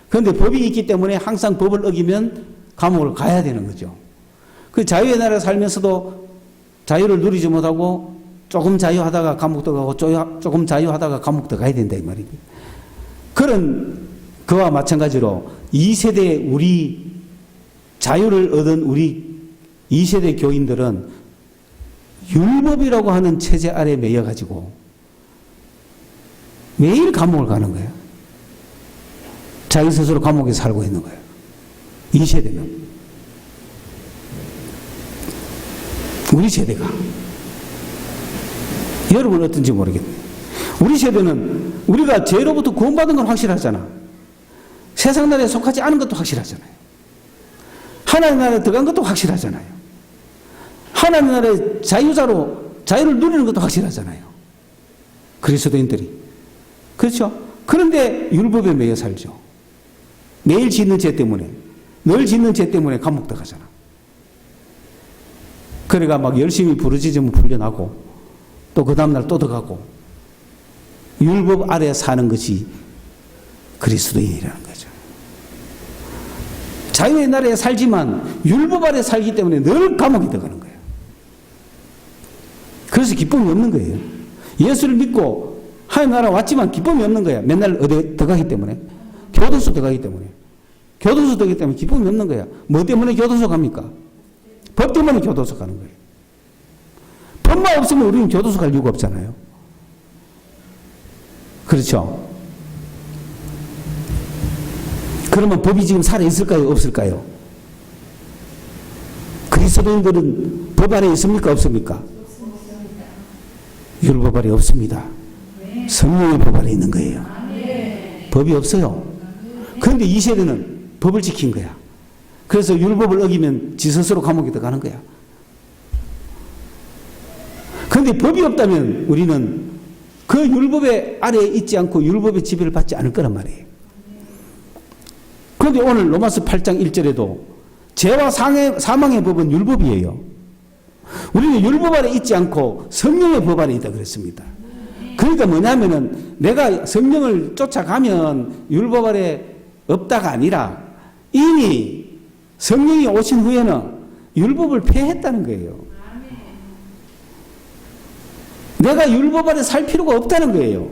그런데 법이 있기 때문에 항상 법을 어기면 감옥을 가야 되는 거죠. 그 자유의 나라에 살면서도 자유를 누리지 못하고 조금 자유하다가 감옥 들어가고 조금 자유하다가 감옥 들어가야 된다 이 말입니다. 그런 그와 마찬가지로 2세대 우리 자유를 얻은 우리 2세대 교인들은 율법이라고 하는 체제 아래 매여가지고 매일 감옥을 가는 거예요. 자기 스스로 감옥에 살고 있는 거예요. 2세대는. 우리 세대가. 여러분은 어떤지 모르겠네요. 우리 세대는 우리가 죄로부터 구원받은 건 확실하잖아. 세상 나라에 속하지 않은 것도 확실하잖아요. 하나님 나라에 들어간 것도 확실하잖아요. 하나님 나라의 자유를 누리는 것도 확실하잖아요. 그리스도인들이. 그렇죠? 그런데 율법에 매여 살죠. 매일 짓는 죄 때문에, 늘 짓는 죄 때문에 감옥 들어가잖아. 그러니까 막 열심히 부르짖으면 풀려나고, 또 그 다음날 또 들어가고, 율법 아래 사는 것이 그리스도인이라는 거죠. 자유의 나라에 살지만 율법 아래 살기 때문에 늘 감옥에 들어가는 거예요. 그래서 기쁨이 없는 거예요. 예수를 믿고 하나님 나라 왔지만 기쁨이 없는 거야. 맨날 어디 들어가기 때문에. 교도소 들어가기 때문에. 교도소 들어가기 때문에 기쁨이 없는 거야. 뭐 때문에 교도소 갑니까? 법 때문에 교도소 가는 거예요. 법만 없으면 우리는 교도소 갈 이유가 없잖아요. 그렇죠? 그러면 법이 지금 살아있을까요? 없을까요? 그리스도인들은 법 아래 있습니까? 없습니까? 율법 아래 없습니다. 성령의 법 아래 있는 거예요. 법이 없어요. 그런데 이 세대는 법을 지킨 거야. 그래서 율법을 어기면 지 스스로 감옥에 들어가는 거야. 그런데 법이 없다면 우리는 그 율법의 아래에 있지 않고 율법의 지배를 받지 않을 거란 말이에요. 그런데 오늘 로마서 8장 1절에도 죄와 사망의 법은 율법이에요. 우리는 율법 아래 있지 않고 성령의 법 아래 있다 그랬습니다. 그러니까 뭐냐면은 내가 성령을 쫓아가면 율법 아래 없다가 아니라 이미 성령이 오신 후에는 율법을 폐했다는 거예요. 내가 율법 아래 살 필요가 없다는 거예요.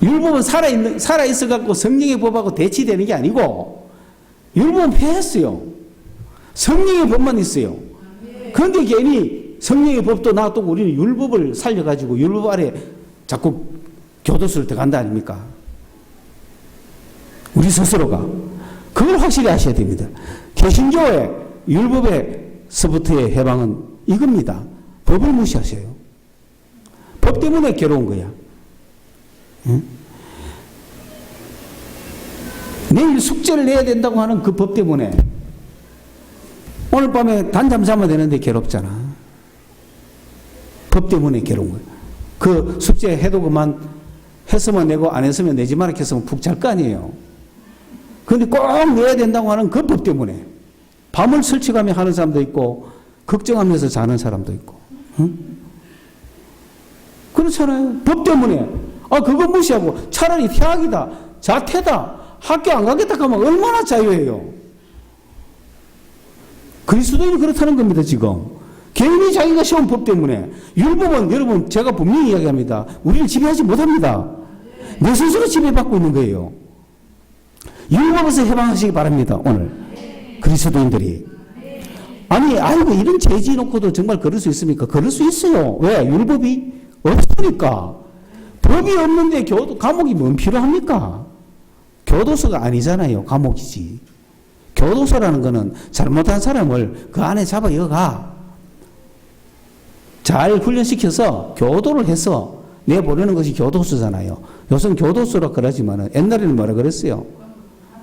율법은 살아있어 갖고 성령의 법하고 대치되는 게 아니고 율법은 폐했어요. 성령의 법만 있어요. 그런데 괜히 성령의 법도 놔두고 우리는 율법을 살려가지고 율법 아래 자꾸 교도소를 들어간다 아닙니까? 우리 스스로가. 그걸 확실히 아셔야 됩니다. 개신교의 율법에서부터의 해방은 이겁니다. 법을 무시하세요. 법 때문에 괴로운 거야. 응? 내일 숙제를 내야 된다고 하는 그 법 때문에 오늘 밤에 단잠 자면 되는데 괴롭잖아. 법 때문에 괴로운 거야. 그 숙제 해도 그만 했으면 내고 안 했으면 내지 말라 했으면 푹 잘 거 아니에요. 그런데 꼭 내야 된다고 하는 그 법 때문에 밤을 설치가며 하는 사람도 있고 걱정하면서 자는 사람도 있고. 응? 그렇잖아요. 법 때문에. 그거 무시하고 차라리 퇴학이다, 자퇴다, 학교 안 가겠다 하면 얼마나 자유해요. 그리스도인이 그렇다는 겁니다, 지금. 개인이 자기가 세운 법 때문에. 율법은 여러분 제가 분명히 이야기합니다. 우리를 지배하지 못합니다. 내 스스로 지배받고 있는 거예요. 율법에서 해방하시기 바랍니다, 오늘. 그리스도인들이. 아니, 아이고, 이런 죄지 놓고도 정말 그럴 수 있습니까? 그럴 수 있어요. 왜? 율법이 없으니까. 법이 없는데 감옥이 뭔 필요합니까? 교도소가 아니잖아요. 감옥이지. 교도소라는 거는 잘못한 사람을 그 안에 잡아 여가. 잘 훈련시켜서 교도를 해서 내보내는 것이 교도소잖아요. 요즘 교도소라 그러지만 옛날에는 뭐라 그랬어요?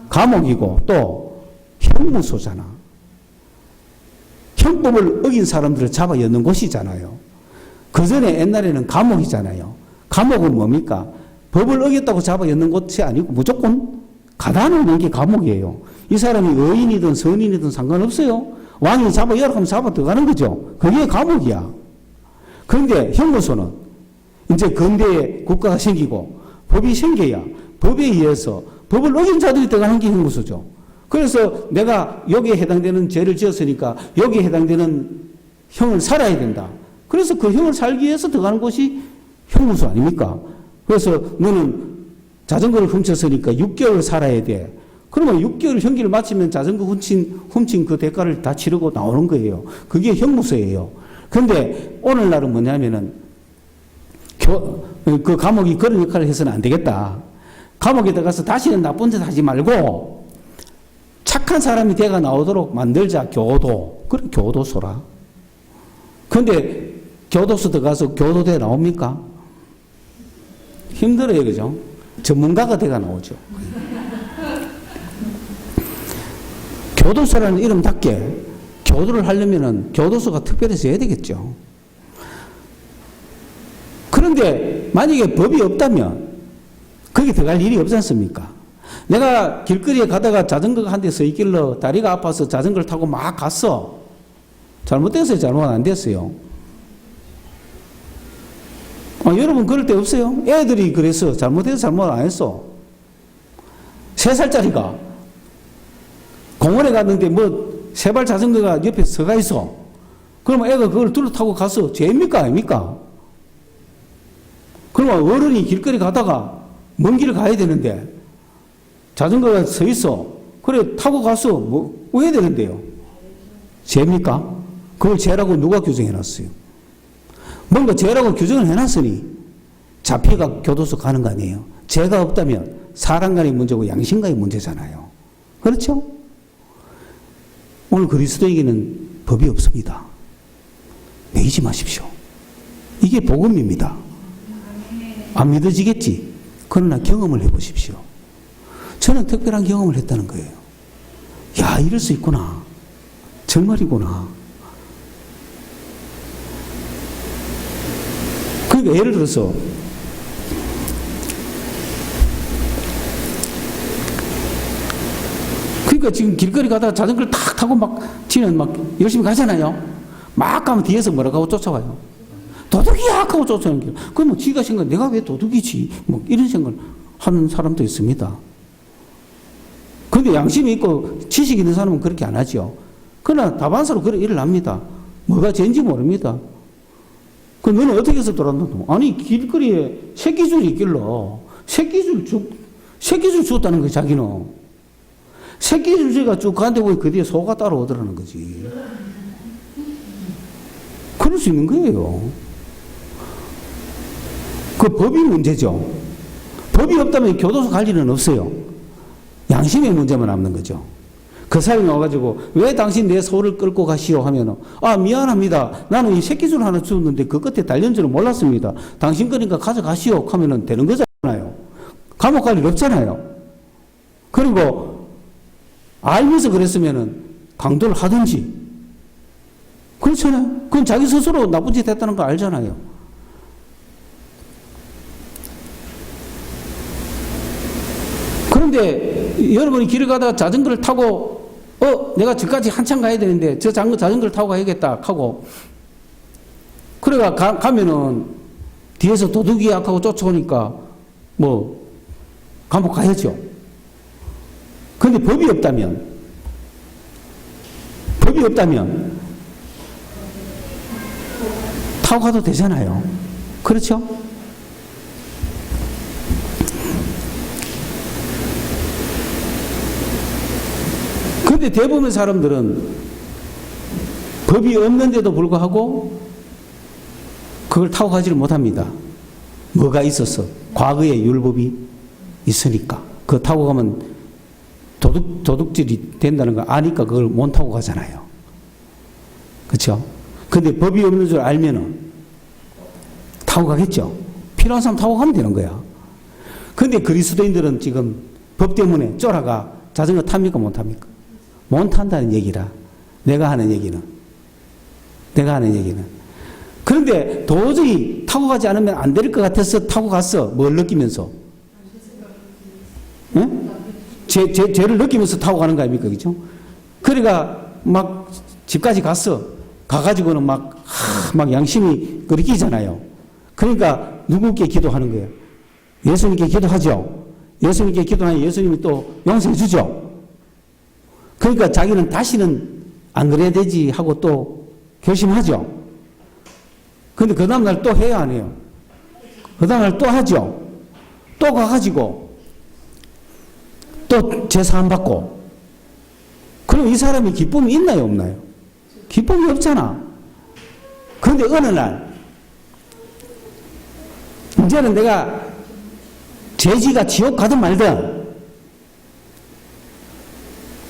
감옥이고 또 형무소잖아. 형법을 어긴 사람들을 잡아 여는 곳이잖아요. 그 전에 옛날에는 감옥이잖아요. 감옥은 뭡니까? 법을 어겼다고 잡아 여는 곳이 아니고 무조건 가다 놓는 게 감옥이에요. 이 사람이 의인이든 선인이든 상관없어요. 왕이 잡아 여라 하면 잡아 들어가는 거죠. 그게 감옥이야. 그런데 형무소는 이제 근대에 국가가 생기고 법이 생겨야 법에 의해서 법을 어긴 자들이 들어가는 게 형무소죠. 그래서 내가 여기에 해당되는 죄를 지었으니까 여기에 해당되는 형을 살아야 된다. 그래서 그 형을 살기 위해서 들어가는 곳이 형무소 아닙니까? 그래서 너는 자전거를 훔쳤으니까 6개월 살아야 돼. 그러면 6개월 형기를 마치면 자전거 훔친 그 대가를 다 치르고 나오는 거예요. 그게 형무소예요. 그런데 오늘날은 뭐냐면은 그 감옥이 그런 역할을 해서는 안 되겠다. 감옥에 들어가서 다시는 나쁜 짓 하지 말고 착한 사람이 돼가 나오도록 만들자. 교도. 그래 교도소라. 그런데 교도소 들어가서 교도대 나옵니까? 힘들어요, 그죠? 전문가가 돼가 나오죠. 교도소라는 이름답게 교도를 하려면은 교도소가 특별해서 해야 되겠죠. 그런데 만약에 법이 없다면 거기 들어갈 일이 없지 않습니까? 내가 길거리에 가다가 자전거가 한 대 서 있길래 다리가 아파서 자전거를 타고 막 갔어. 잘못됐어요? 잘못 안 됐어요? 여러분 그럴 때 없어요? 애들이 그래서 잘못해서 잘못 안 했어. 3살짜리가 공원에 갔는데 세발 자전거가 옆에 서가 있어. 그러면 애가 그걸 둘러 타고 가서 죄입니까? 아닙니까? 그러면 어른이 길거리 가다가 먼 길을 가야 되는데 자전거가 서 있어. 그래 타고 가서 왜 해야 되는데요? 죄입니까? 그걸 죄라고 누가 규정해 놨어요? 뭔가 죄라고 규정을 해놨으니 잡혀가 교도소 가는 거 아니에요? 죄가 없다면 사람 간의 문제고 양심 간의 문제잖아요. 그렇죠? 오늘 그리스도에게는 법이 없습니다. 매이지 마십시오. 이게 복음입니다. 안 믿어지겠지? 그러나 경험을 해보십시오. 저는 특별한 경험을 했다는 거예요. 야, 이럴 수 있구나. 정말이구나. 그러니까 예를 들어서 그러니까 지금 길거리 가다가 자전거를 탁 타고 지는 열심히 가잖아요. 막 가면 뒤에서 뭐라고 하고 쫓아와요. 도둑이야! 하고 쫓아오는 게. 그러면 지가 생각, 내가 왜 도둑이지? 이런 생각을 하는 사람도 있습니다. 그런데 양심이 있고 지식 있는 사람은 그렇게 안 하죠. 그러나 다반사로 그런 일을 합니다. 뭐가 죄인지 모릅니다. 너는 어떻게 해서 돌아온다고? 아니, 길거리에 새끼줄이 있길래 새끼줄 주었다는 거예요, 자기는. 새끼줄지가 쭉 가는데 왜 그 뒤에 소가 따라오더라는 거지. 그럴 수 있는 거예요. 그 법이 문제죠. 법이 없다면 교도소 갈 일은 없어요. 양심의 문제만 남는 거죠. 그 사람이 와가지고 왜 당신 내 소를 끌고 가시오 하면은 미안합니다. 나는 이 새끼줄 하나 주었는데 그 끝에 달린 줄은 몰랐습니다. 당신 거니까 가져가시오 하면은 되는 거잖아요. 감옥 갈 일 없잖아요. 그리고 알면서 그랬으면은 강도를 하든지. 그렇잖아요. 그건 자기 스스로 나쁜 짓 했다는 거 알잖아요. 그런데 여러분이 길을 가다가 자전거를 타고 내가 저까지 한참 가야 되는데 저 자전거를 타고 가야겠다 하고 그래가 가면은 뒤에서 도둑이야 하고 쫓아오니까 감옥 가야죠. 그런데 법이 없다면 타고 가도 되잖아요. 그렇죠? 그런데 대부분 사람들은 법이 없는데도 불구하고 그걸 타고 가지를 못합니다. 뭐가 있어서? 과거에 율법이 있으니까. 그거 타고 가면 도둑질이 된다는 거 아니까 그걸 못 타고 가잖아요. 그렇죠? 근데 법이 없는 줄 알면은 타고 가겠죠. 필요한 사람 타고 가면 되는 거야. 근데 그리스도인들은 지금 법 때문에 쫄아가 자전거 탑니까 못 탑니까? 못 탄다는 얘기라. 내가 하는 얘기는. 그런데 도저히 타고 가지 않으면 안 될 것 같아서 타고 갔어. 뭘 느끼면서? 응? 죄를 느끼면서 타고 가는 거 아닙니까? 그죠? 그러니까 집까지 갔어. 가가지고는 막 양심이 느끼잖아요. 그러니까 누구께 기도하는 거예요? 예수님께 기도하죠. 예수님께 기도하면 예수님이 또 용서해 주죠. 그러니까 자기는 다시는 안 그래야 되지 하고 또 결심하죠. 근데 그 다음날 또 해야 안 해요? 그 다음날 또 하죠. 또 가가지고 또 제사함 받고. 그럼 이 사람이 기쁨이 있나요, 없나요? 기쁨이 없잖아. 그런데 어느 날 이제는 내가 죄지가 지옥 가든 말든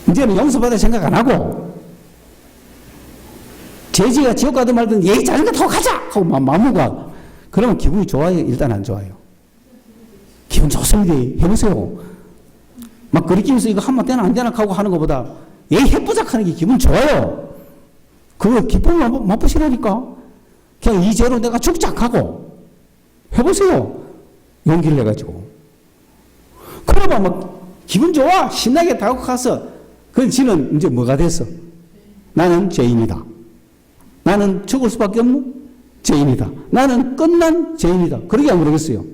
이제는 용서받을 생각 안 하고 죄지가 지옥 가든 말든 자전거 타고 가자 하고 마음먹어. 그러면 기분이 좋아요? 일단 안 좋아요? 기분 좋습니다. 해보세요. 막 거리끼면서 이거 하면 되나 안 되나 하고 하는 것보다 해부작 하는 게 기분 좋아요. 그거 기쁨을 맛보시라니까. 그냥 이 죄로 내가 죽작하고 해보세요. 용기를 내가지고. 그러면 막 기분 좋아. 신나게 다가가서 그건 지는 이제 뭐가 됐어? 나는 죄인이다. 나는 죽을 수밖에 없는 죄인이다. 나는 끝난 죄인이다. 그러게 안 그러겠어요?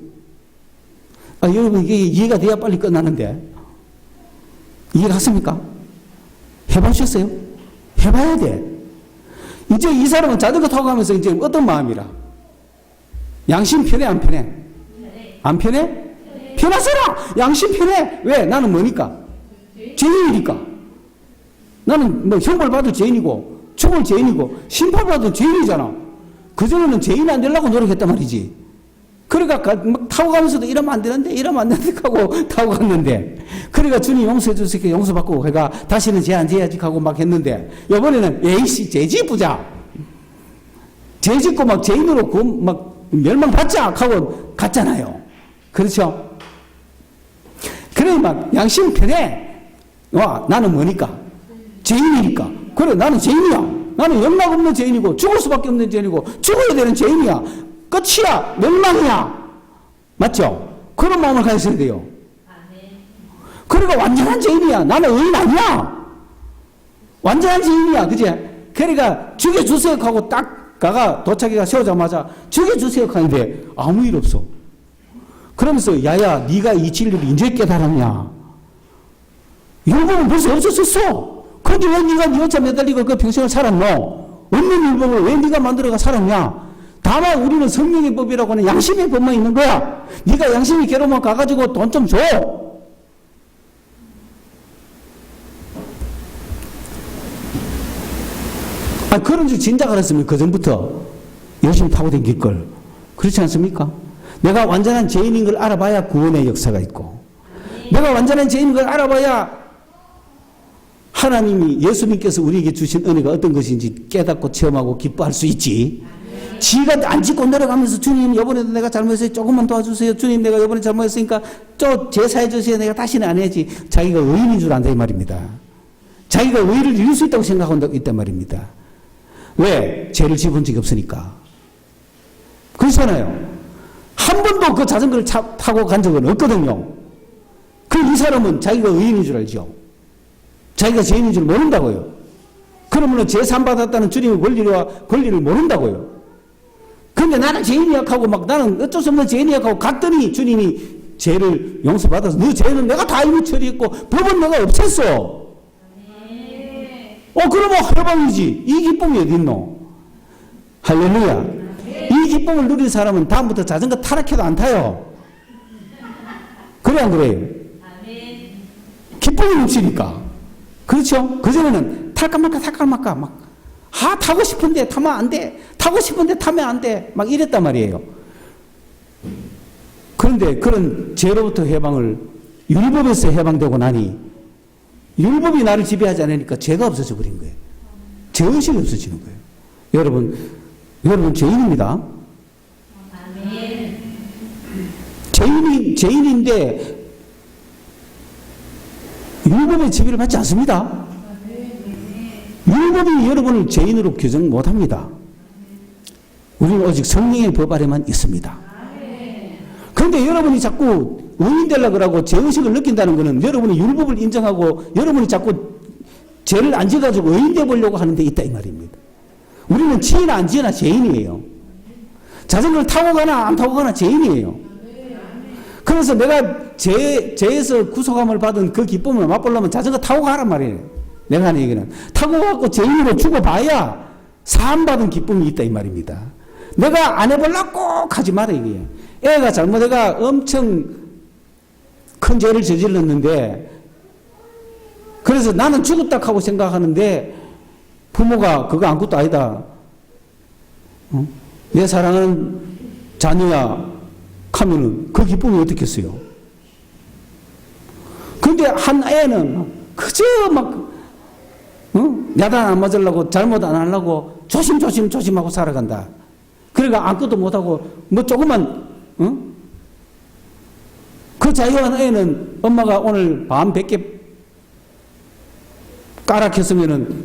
아, 여러분 이게 이해가 돼야 빨리 끝나는데 이해 갔습니까? 해보셨어요? 해봐야 돼. 이제 이 사람은 자전거 타고 가면서 이제 어떤 마음이라? 양심 편해 안 편해? 안 편해? 편하세라! 양심 편해! 왜? 나는 뭐니까? 죄인이니까. 나는 뭐 형벌 받을 죄인이고 죽을 죄인이고 심판받을 죄인이잖아. 그전에는 죄인 안 되려고 노력했단 말이지. 그러니까 막 타고 가면서도 이러면 안 되는데 이러면 안 되는데 하고 타고 갔는데 그러니까 주님 용서해 주세요. 용서받고 그가 다시는 죄 안 지어야지 하고 막 했는데 이번에는 에이씨 죄 짓부자. 죄 짓고 막 죄인으로 막 멸망받자 하고 갔잖아요. 그렇죠? 그래 막 양심 편해. 와 나는 뭐니까? 죄인이니까. 그래 나는 죄인이야. 나는 영락 없는 죄인이고 죽을 수밖에 없는 죄인이고 죽어야 되는 죄인이야. 끝이야. 멸망이야. 맞죠? 그런 마음을 가졌어야 돼요. 그러니까 완전한 죄인이야. 나는 의인 아니야. 완전한 죄인이야. 그제? 그러니까 죽여주세요 하고 딱 가가 도착해가 세우자마자 죽여주세요 하는데 아무 일 없어. 그러면서 야야 네가 이 진리를 이제 깨달았냐. 율법은 벌써 없었었어. 그런데 왜 네가 네 혼자 매달리고 그 평생을 살았노? 없는 율법을 왜 네가 만들어가 살았냐? 다만 우리는 성령의 법이라고 하는 양심의 법만 있는 거야. 네가 양심이 괴로우면 가가지고 돈 좀 줘. 아, 그런 줄 진작 알았으면 그 전부터 열심히 타고 다닐 걸. 그렇지 않습니까? 내가 완전한 죄인인 걸 알아봐야 구원의 역사가 있고, 내가 완전한 죄인인 걸 알아봐야 하나님이 예수님께서 우리에게 주신 은혜가 어떤 것인지 깨닫고 체험하고 기뻐할 수 있지. 지가 안 짓고 내려가면서 주님 이번에도 내가 잘못했어요. 조금만 도와주세요. 주님 내가 이번에 잘못했으니까 저 제사해 주세요. 내가 다시는 안 해야지. 자기가 의인인 줄 안다 이 말입니다. 자기가 의의를 이룰 수 있다고 생각한다고 있단 말입니다. 왜? 죄를 지어본 적이 없으니까. 그렇잖아요. 한 번도 그 자전거를 타고 간 적은 없거든요. 이 사람은 자기가 의인인 줄 알죠. 자기가 죄인인 줄 모른다고요. 그러면 죄 산받았다는 주님의 권리를 모른다고요. 근데 나는 죄인이야 하고 막 나는 어쩔 수 없는 죄인이야 하고 갔더니 주님이 죄를 용서받아서 너 죄는 내가 다 이미 처리했고 법은 내가 없앴어. 그러면 해방이지. 이 기쁨이 어디 있노? 할렐루야. 이 기쁨을 누린 사람은 다음부터 자전거 타락해도 안 타요. 그래 안 그래요? 기쁨이 넘치니까. 그렇죠? 그전에는 탈까 말까 막 타고 싶은데 타면 안 돼. 타고 싶은데 타면 안 돼. 막 이랬단 말이에요. 그런데 그런 죄로부터 해방을 율법에서 해방되고 나니 율법이 나를 지배하지 않으니까 죄가 없어져 버린 거예요. 죄의식이 없어지는 거예요. 여러분 죄인입니다. 죄인인데 율법의 지배를 받지 않습니다. 율법이 여러분을 죄인으로 규정 못합니다. 우리는 오직 성령의 법 아래만 있습니다. 그런데 여러분이 자꾸 의인 되려고 그러고 죄의식을 느낀다는 것은 여러분이 율법을 인정하고 여러분이 자꾸 죄를 안 지어가지고 의인 되보려고 하는 데 있다 이 말입니다. 우리는 지으나 안 지으나 죄인이에요. 자전거를 타고 가나 안 타고 가나 죄인이에요. 그래서 내가 죄에서 구속함을 받은 그 기쁨을 맛보려면 자전거 타고 가란 말이에요. 내가 하는 얘기는 타고 가고 죄인으로 죽어봐야 사함받은 기쁨이 있다 이 말입니다. 내가 안 해보려고 꼭 하지 마라 이거예요. 애가 잘못해가 엄청 큰 죄를 저질렀는데 그래서 나는 죽었다 하고 생각하는데 부모가 그거 아무것도 아니다. 내 사랑하는 자녀야 하면은 그 기쁨이 어떻겠어요? 근데 한 애는 그저 막 야단 안 맞으려고 잘못 안 하려고 조심하고 살아간다. 그러니까 아무것도 못하고 뭐 조금만 그 자유한 애는 엄마가 오늘 밤 100개 까락했으면은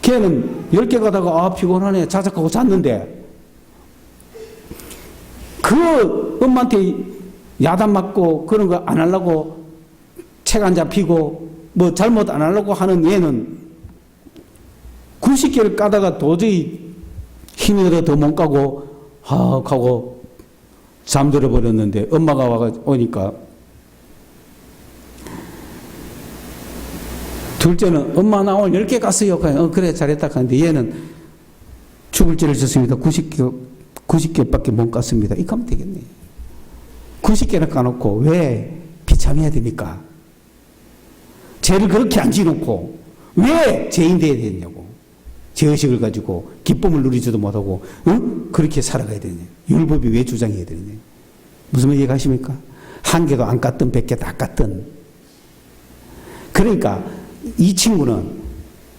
걔는 10개 가다가 피곤하네 자작하고 잤는데 그 엄마한테 야단 맞고 그런 거 안 하려고 책 안 잡히고 뭐 잘못 안 하려고 하는 얘는 90개를 까다가 도저히 힘이 들어 더 못 까고 하고 잠들어 버렸는데 엄마가 오니까 둘째는 엄마 나 오늘 10개 깠어요. 그래 잘했다 하는데 얘는 죽을 죄를 졌습니다. 90개밖에 못 깠습니다. 이렇게 하면 되겠네. 90개나 까놓고 왜 비참해야 됩니까? 죄를 그렇게 안 지놓고 왜 죄인 되어야 되냐고. 죄의식을 가지고 기쁨을 누리지도 못하고 그렇게 살아가야 되냐. 율법이 왜 주장해야 되느냐. 무슨 말 이해가십니까? 한 개도 안 깠든 100개 다 깠든. 그러니까 이 친구는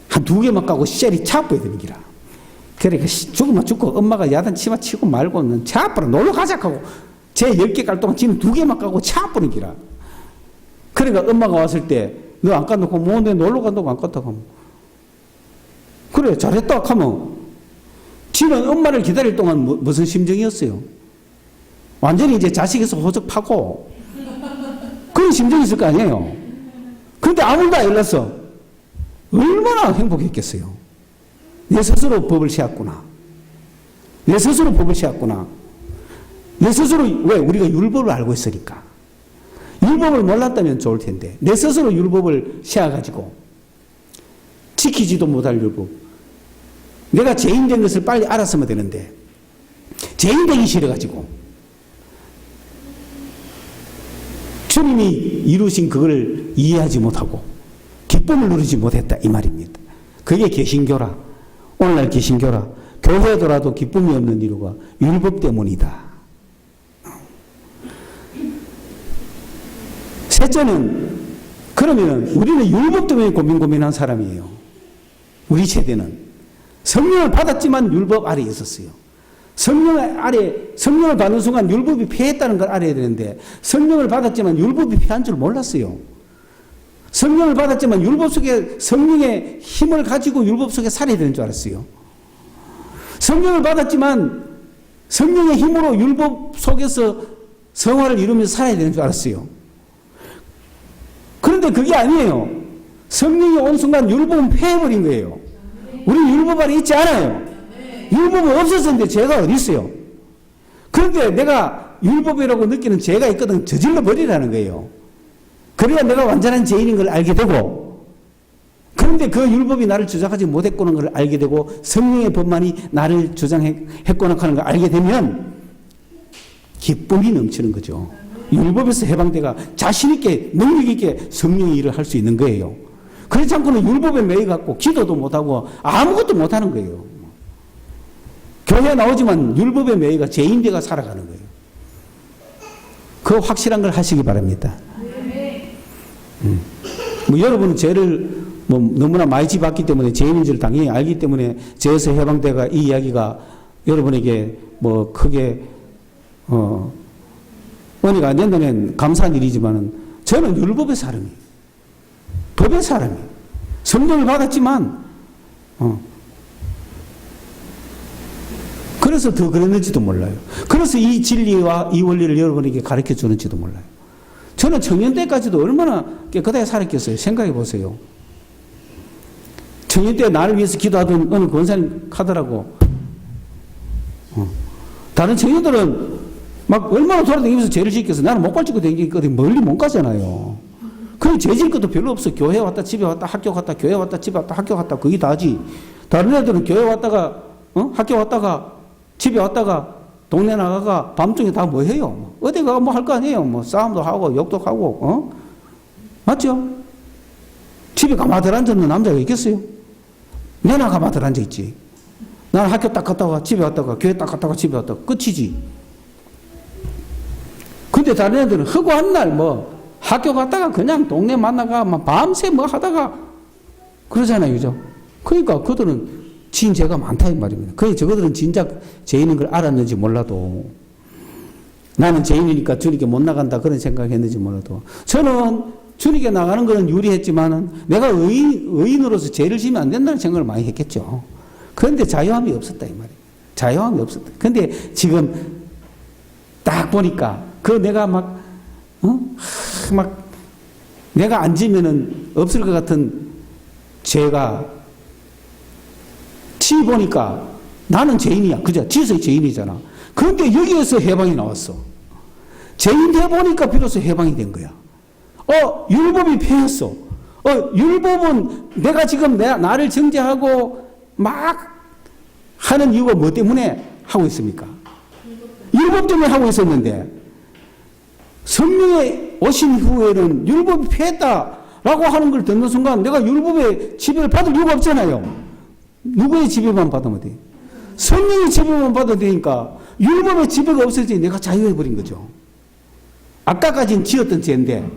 한 2개만 까고 셀이 차버야 되는 기라. 그러니까 죽으면 죽고 엄마가 야단 치마 치고 말고는 차버려 놀러 가자 하고 제 10개 깔 동안 지는 2개만 까고 차버는 기라. 그러니까 엄마가 왔을 때 너 안 까놓고 뭐 내 놀러 간다고 안 깠다고 하면 그래 잘했다 하면 지는 엄마를 기다릴 동안 무슨 심정이었어요? 완전히 이제 자식에서 호적파고 그런 심정이 있을 거 아니에요. 그런데 아무도 안 일렀어. 얼마나 행복했겠어요. 내 스스로 법을 세웠구나. 내 스스로 법을 세웠구나. 내 스스로 왜 우리가 율법을 알고 있으니까. 율법을 몰랐다면 좋을 텐데 내 스스로 율법을 세워가지고 지키지도 못할 율법. 내가 죄인 된 것을 빨리 알았으면 되는데 죄인 되기 싫어가지고 주님이 이루신 그걸 이해하지 못하고 기쁨을 누리지 못했다 이 말입니다. 그게 개신교라. 오늘날 개신교라. 교회더라도 기쁨이 없는 이유가 율법 때문이다. 셋째는 그러면 우리는 율법 때문에 고민한 사람이에요. 우리 세대는 성령을 받았지만 율법 아래에 있었어요. 성령을 받는 순간 율법이 패했다는 걸 알아야 되는데 성령을 받았지만 율법이 패한 줄 몰랐어요. 성령을 받았지만 율법 속에 성령의 힘을 가지고 율법 속에 살아야 되는 줄 알았어요. 성령을 받았지만 성령의 힘으로 율법 속에서 성화를 이루면서 살아야 되는 줄 알았어요. 그런데 그게 아니에요. 성령이 온 순간 율법은 패해버린 거예요. 우리 율법 아래 있지 않아요. 율법은 없었는데 죄가 어디 있어요. 그런데 내가 율법이라고 느끼는 죄가 있거든 저질러 버리라는 거예요. 그래야 내가 완전한 죄인인 걸 알게 되고 그런데 그 율법이 나를 주장하지 못했구나 걸 알게 되고 성령의 법만이 나를 주장했구나 하는 걸 알게 되면 기쁨이 넘치는 거죠. 율법에서 해방돼가 자신있게 능력있게 성령의 일을 할 수 있는 거예요. 그렇지 않고는 율법에 매여갖고 기도도 못하고 아무것도 못하는 거예요. 교회 나오지만 율법에 매여가 죄인되가 살아가는 거예요. 그 확실한 걸 하시기 바랍니다. 뭐 여러분은 죄를 뭐 너무나 많이 지봤기 때문에 죄인인 줄 당연히 알기 때문에 죄에서 해방돼가 이 이야기가 여러분에게 뭐 크게 은혜가 안 된다면 감사한 일이지만은 저는 율법의 사람이에요. 법의 사람이에요. 성령을 받았지만 그래서 더 그랬는지도 몰라요. 그래서 이 진리와 이 원리를 여러분에게 가르쳐 주는지도 몰라요. 저는 청년 때까지도 얼마나 깨끗하게 살았겠어요. 생각해 보세요. 청년 때 나를 위해서 기도하던 어느 권사님 하더라고. 다른 청년들은 막 얼마나 돌아다니면서 죄를 짓겠어. 나는 못 갈치고 다니거든. 멀리 못 가잖아요. 그럼 죄 질 것도 별로 없어. 교회 왔다 집에 왔다 학교 갔다 교회 왔다 집에 왔다 학교 갔다 그게 다지. 다른 애들은 교회 왔다가 학교 왔다가 집에 왔다가 동네 나가가 밤중에 다 뭐 해요? 어디 가가 뭐 할 거 아니에요? 뭐 싸움도 하고 욕도 하고 맞죠? 집에 가마들 앉아있는 남자가 있겠어요? 내나 가마들 앉아있지. 나는 학교 딱 갔다가 집에 왔다가 교회 딱 갔다가 집에 왔다가 끝이지. 근데 다른 애들은 허구한 날 뭐 학교 갔다가 그냥 동네 만나가 막 밤새 뭐 하다가 그러잖아요. 그죠? 그러니까 그들은 진죄가 많다 이 말입니다. 그게 저거들은 진작 죄인인 걸 알았는지 몰라도 나는 죄인이니까 주님께 못 나간다 그런 생각했는지 몰라도 저는 주님께 나가는 것은 유리했지만은 내가 의인으로서 죄를 지면 안 된다는 생각을 많이 했겠죠. 그런데 자유함이 없었다 이 말이에요. 자유함이 없었다. 근데 지금 딱 보니까 그 내가 막 내가 안 지면은 없을 것 같은 죄가 지 보니까 나는 죄인이야. 그죠? 지어서 죄인이잖아. 그런데 여기에서 해방이 나왔어. 죄인 해보니까 비로소 해방이 된 거야. 율법이 폐했어. 율법은 내가 지금 나를 정죄하고 막 하는 이유가 뭐 때문에 하고 있습니까? 율법 때문에 하고 있었는데 성령의 오신 후에는 율법이 폐했다라고 하는 걸 듣는 순간 내가 율법의 지배를 받을 이유가 없잖아요. 누구의 지배만 받으면 돼? 성령의 지배만 받아도 되니까 율법의 지배가 없어지니 내가 자유해버린 거죠. 아까까지는 지었던 죄인데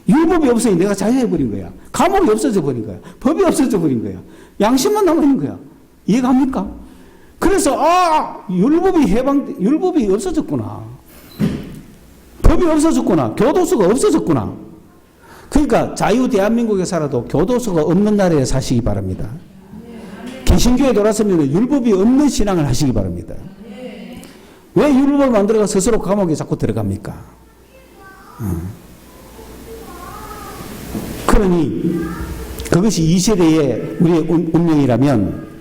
율법이 없으니 내가 자유해버린 거야. 감옥이 없어져 버린 거야. 법이 없어져 버린 거야. 양심만 남아있는 거야. 이해갑니까? 그래서 율법이 없어졌구나. 법이 없어졌구나. 교도소가 없어졌구나. 그러니까 자유 대한민국에 살아도 교도소가 없는 나라에 사시기 바랍니다. 개신교에 돌아서면 율법이 없는 신앙을 하시기 바랍니다. 왜 율법을 만들어가 스스로 감옥에 자꾸 들어갑니까? 그러니 그것이 이 세대의 우리의 운명이라면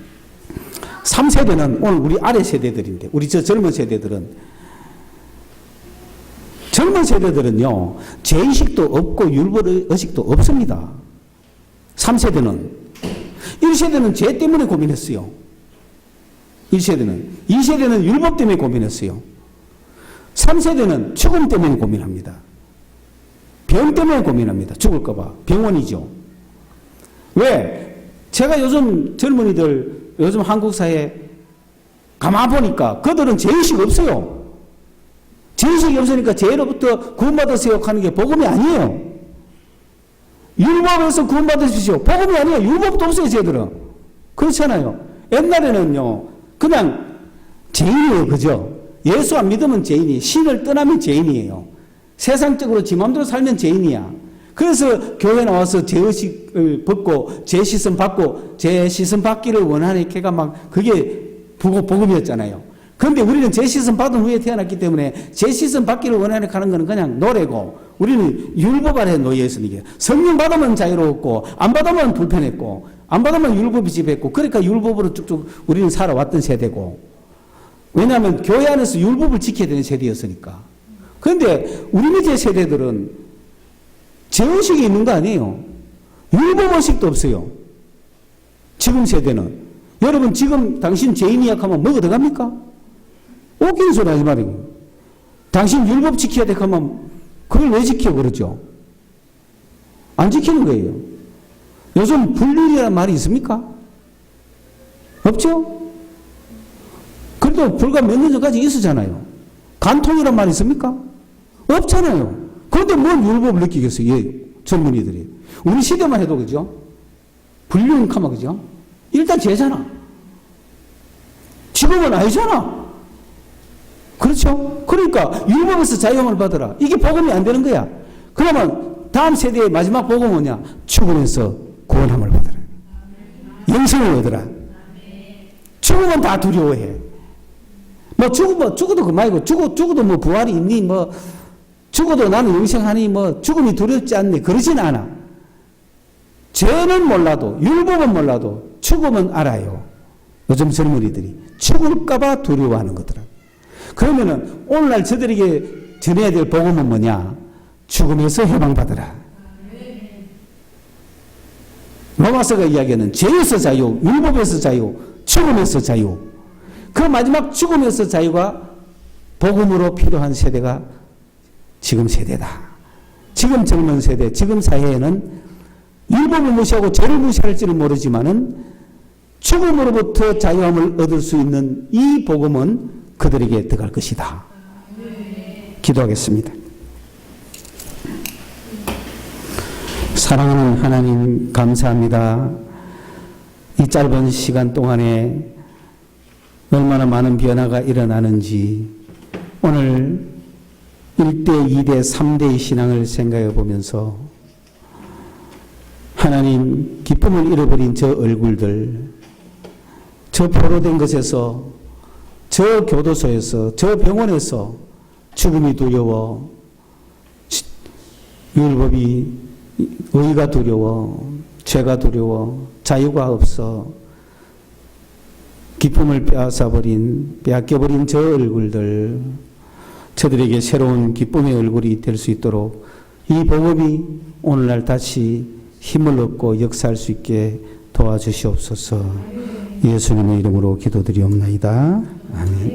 3세대는 오늘 우리 아래 세대들인데 우리 젊은 세대들은요 죄의식도 없고 율법의식도 없습니다. 3세대는 1세대는 죄 때문에 고민했어요. 2세대는 율법 때문에 고민했어요. 3세대는 죽음 때문에 고민합니다. 병 때문에 고민합니다. 죽을까봐. 병원이죠. 왜? 제가 요즘 젊은이들, 요즘 한국 사회에 가만 보니까 그들은 죄의식 없어요. 죄의식이 없으니까 죄로부터 구원받으세요 하는 게 복음이 아니에요. 율법에서 구원받으십시오. 복음이 아니에요. 율법도 없어요, 쟤들은. 그렇잖아요. 옛날에는요, 그냥 죄인이에요. 그죠? 예수 안 믿으면 죄인이에요. 신을 떠나면 죄인이에요. 세상적으로 지 마음대로 살면 죄인이야. 그래서 교회 나와서 죄의식을 벗고 죄 씻음 받고 죄 씻음 받기를 원하는 걔가 막 그게 복음이었잖아요. 그런데 우리는 죄 씻음 받은 후에 태어났기 때문에 죄 씻음 받기를 원하는 하는 거는 그냥 노래고 우리는 율법 아래 놓여 있으니까 성령 받으면 자유로웠고 안 받으면 불편했고 안 받으면 율법이 지배했고 그러니까 율법으로 쭉쭉 우리는 살아왔던 세대고 왜냐하면 교회 안에서 율법을 지켜야 되는 세대였으니까. 그런데 우리 밑에 세대들은 죄의식이 있는 거 아니에요. 율법의식도 없어요. 지금 세대는. 여러분 지금 당신 죄인이야 하면 뭐가 들어갑니까? 웃기는 소리 하지 말이에요. 당신 율법 지켜야 돼 하면 그걸 왜 지켜 그러죠? 안 지키는 거예요. 요즘 불륜이라는 말이 있습니까? 없죠? 그래도 불과 몇 년 전까지 있었잖아요. 간통이란 말이 있습니까? 없잖아요. 그런데 뭔 율법을 느끼겠어요? 예, 젊은이들이. 우리 시대만 해도 그죠? 불륜카마 그죠? 일단 죄잖아. 지금은 아니잖아. 그렇죠? 그러니까 율법에서 자유함을 받으라. 이게 복음이 안 되는 거야. 그러면 다음 세대의 마지막 복음은 뭐냐? 죽음에서 구원함을 받으라. 영생을 얻으라. 죽으면 다 두려워해. 죽어도 그만이고, 죽어도 뭐 부활이 있니, 죽어도 나는 영생하니, 죽음이 두렵지 않니, 그러진 않아. 죄는 몰라도, 율법은 몰라도, 죽음은 알아요. 요즘 젊은이들이. 죽을까봐 두려워하는 거더라. 그러면은, 오늘날 저들에게 전해야 될 복음은 뭐냐? 죽음에서 해방받으라. 로마서가 이야기하는 죄에서 자유, 율법에서 자유, 죽음에서 자유. 그 마지막 죽음에서 자유가 복음으로 필요한 세대가 지금 세대다. 지금 젊은 세대, 지금 사회에는 율법을 무시하고 죄를 무시할지는 모르지만은 죽음으로부터 자유함을 얻을 수 있는 이 복음은 그들에게 들어갈 것이다. 기도하겠습니다. 사랑하는 하나님 감사합니다. 이 짧은 시간 동안에 얼마나 많은 변화가 일어나는지 오늘 1대, 2대, 3대의 신앙을 생각해 보면서 하나님 기쁨을 잃어버린 저 얼굴들, 저 포로된 것에서, 저 교도소에서, 저 병원에서 죽음이 두려워, 율법이, 의가 두려워, 죄가 두려워, 자유가 없어, 기쁨을 빼앗겨버린 저 얼굴들, 저들에게 새로운 기쁨의 얼굴이 될 수 있도록 이 복음이 오늘날 다시 힘을 얻고 역사할 수 있게 도와주시옵소서. 예수님의 이름으로 기도드리옵나이다. 아멘.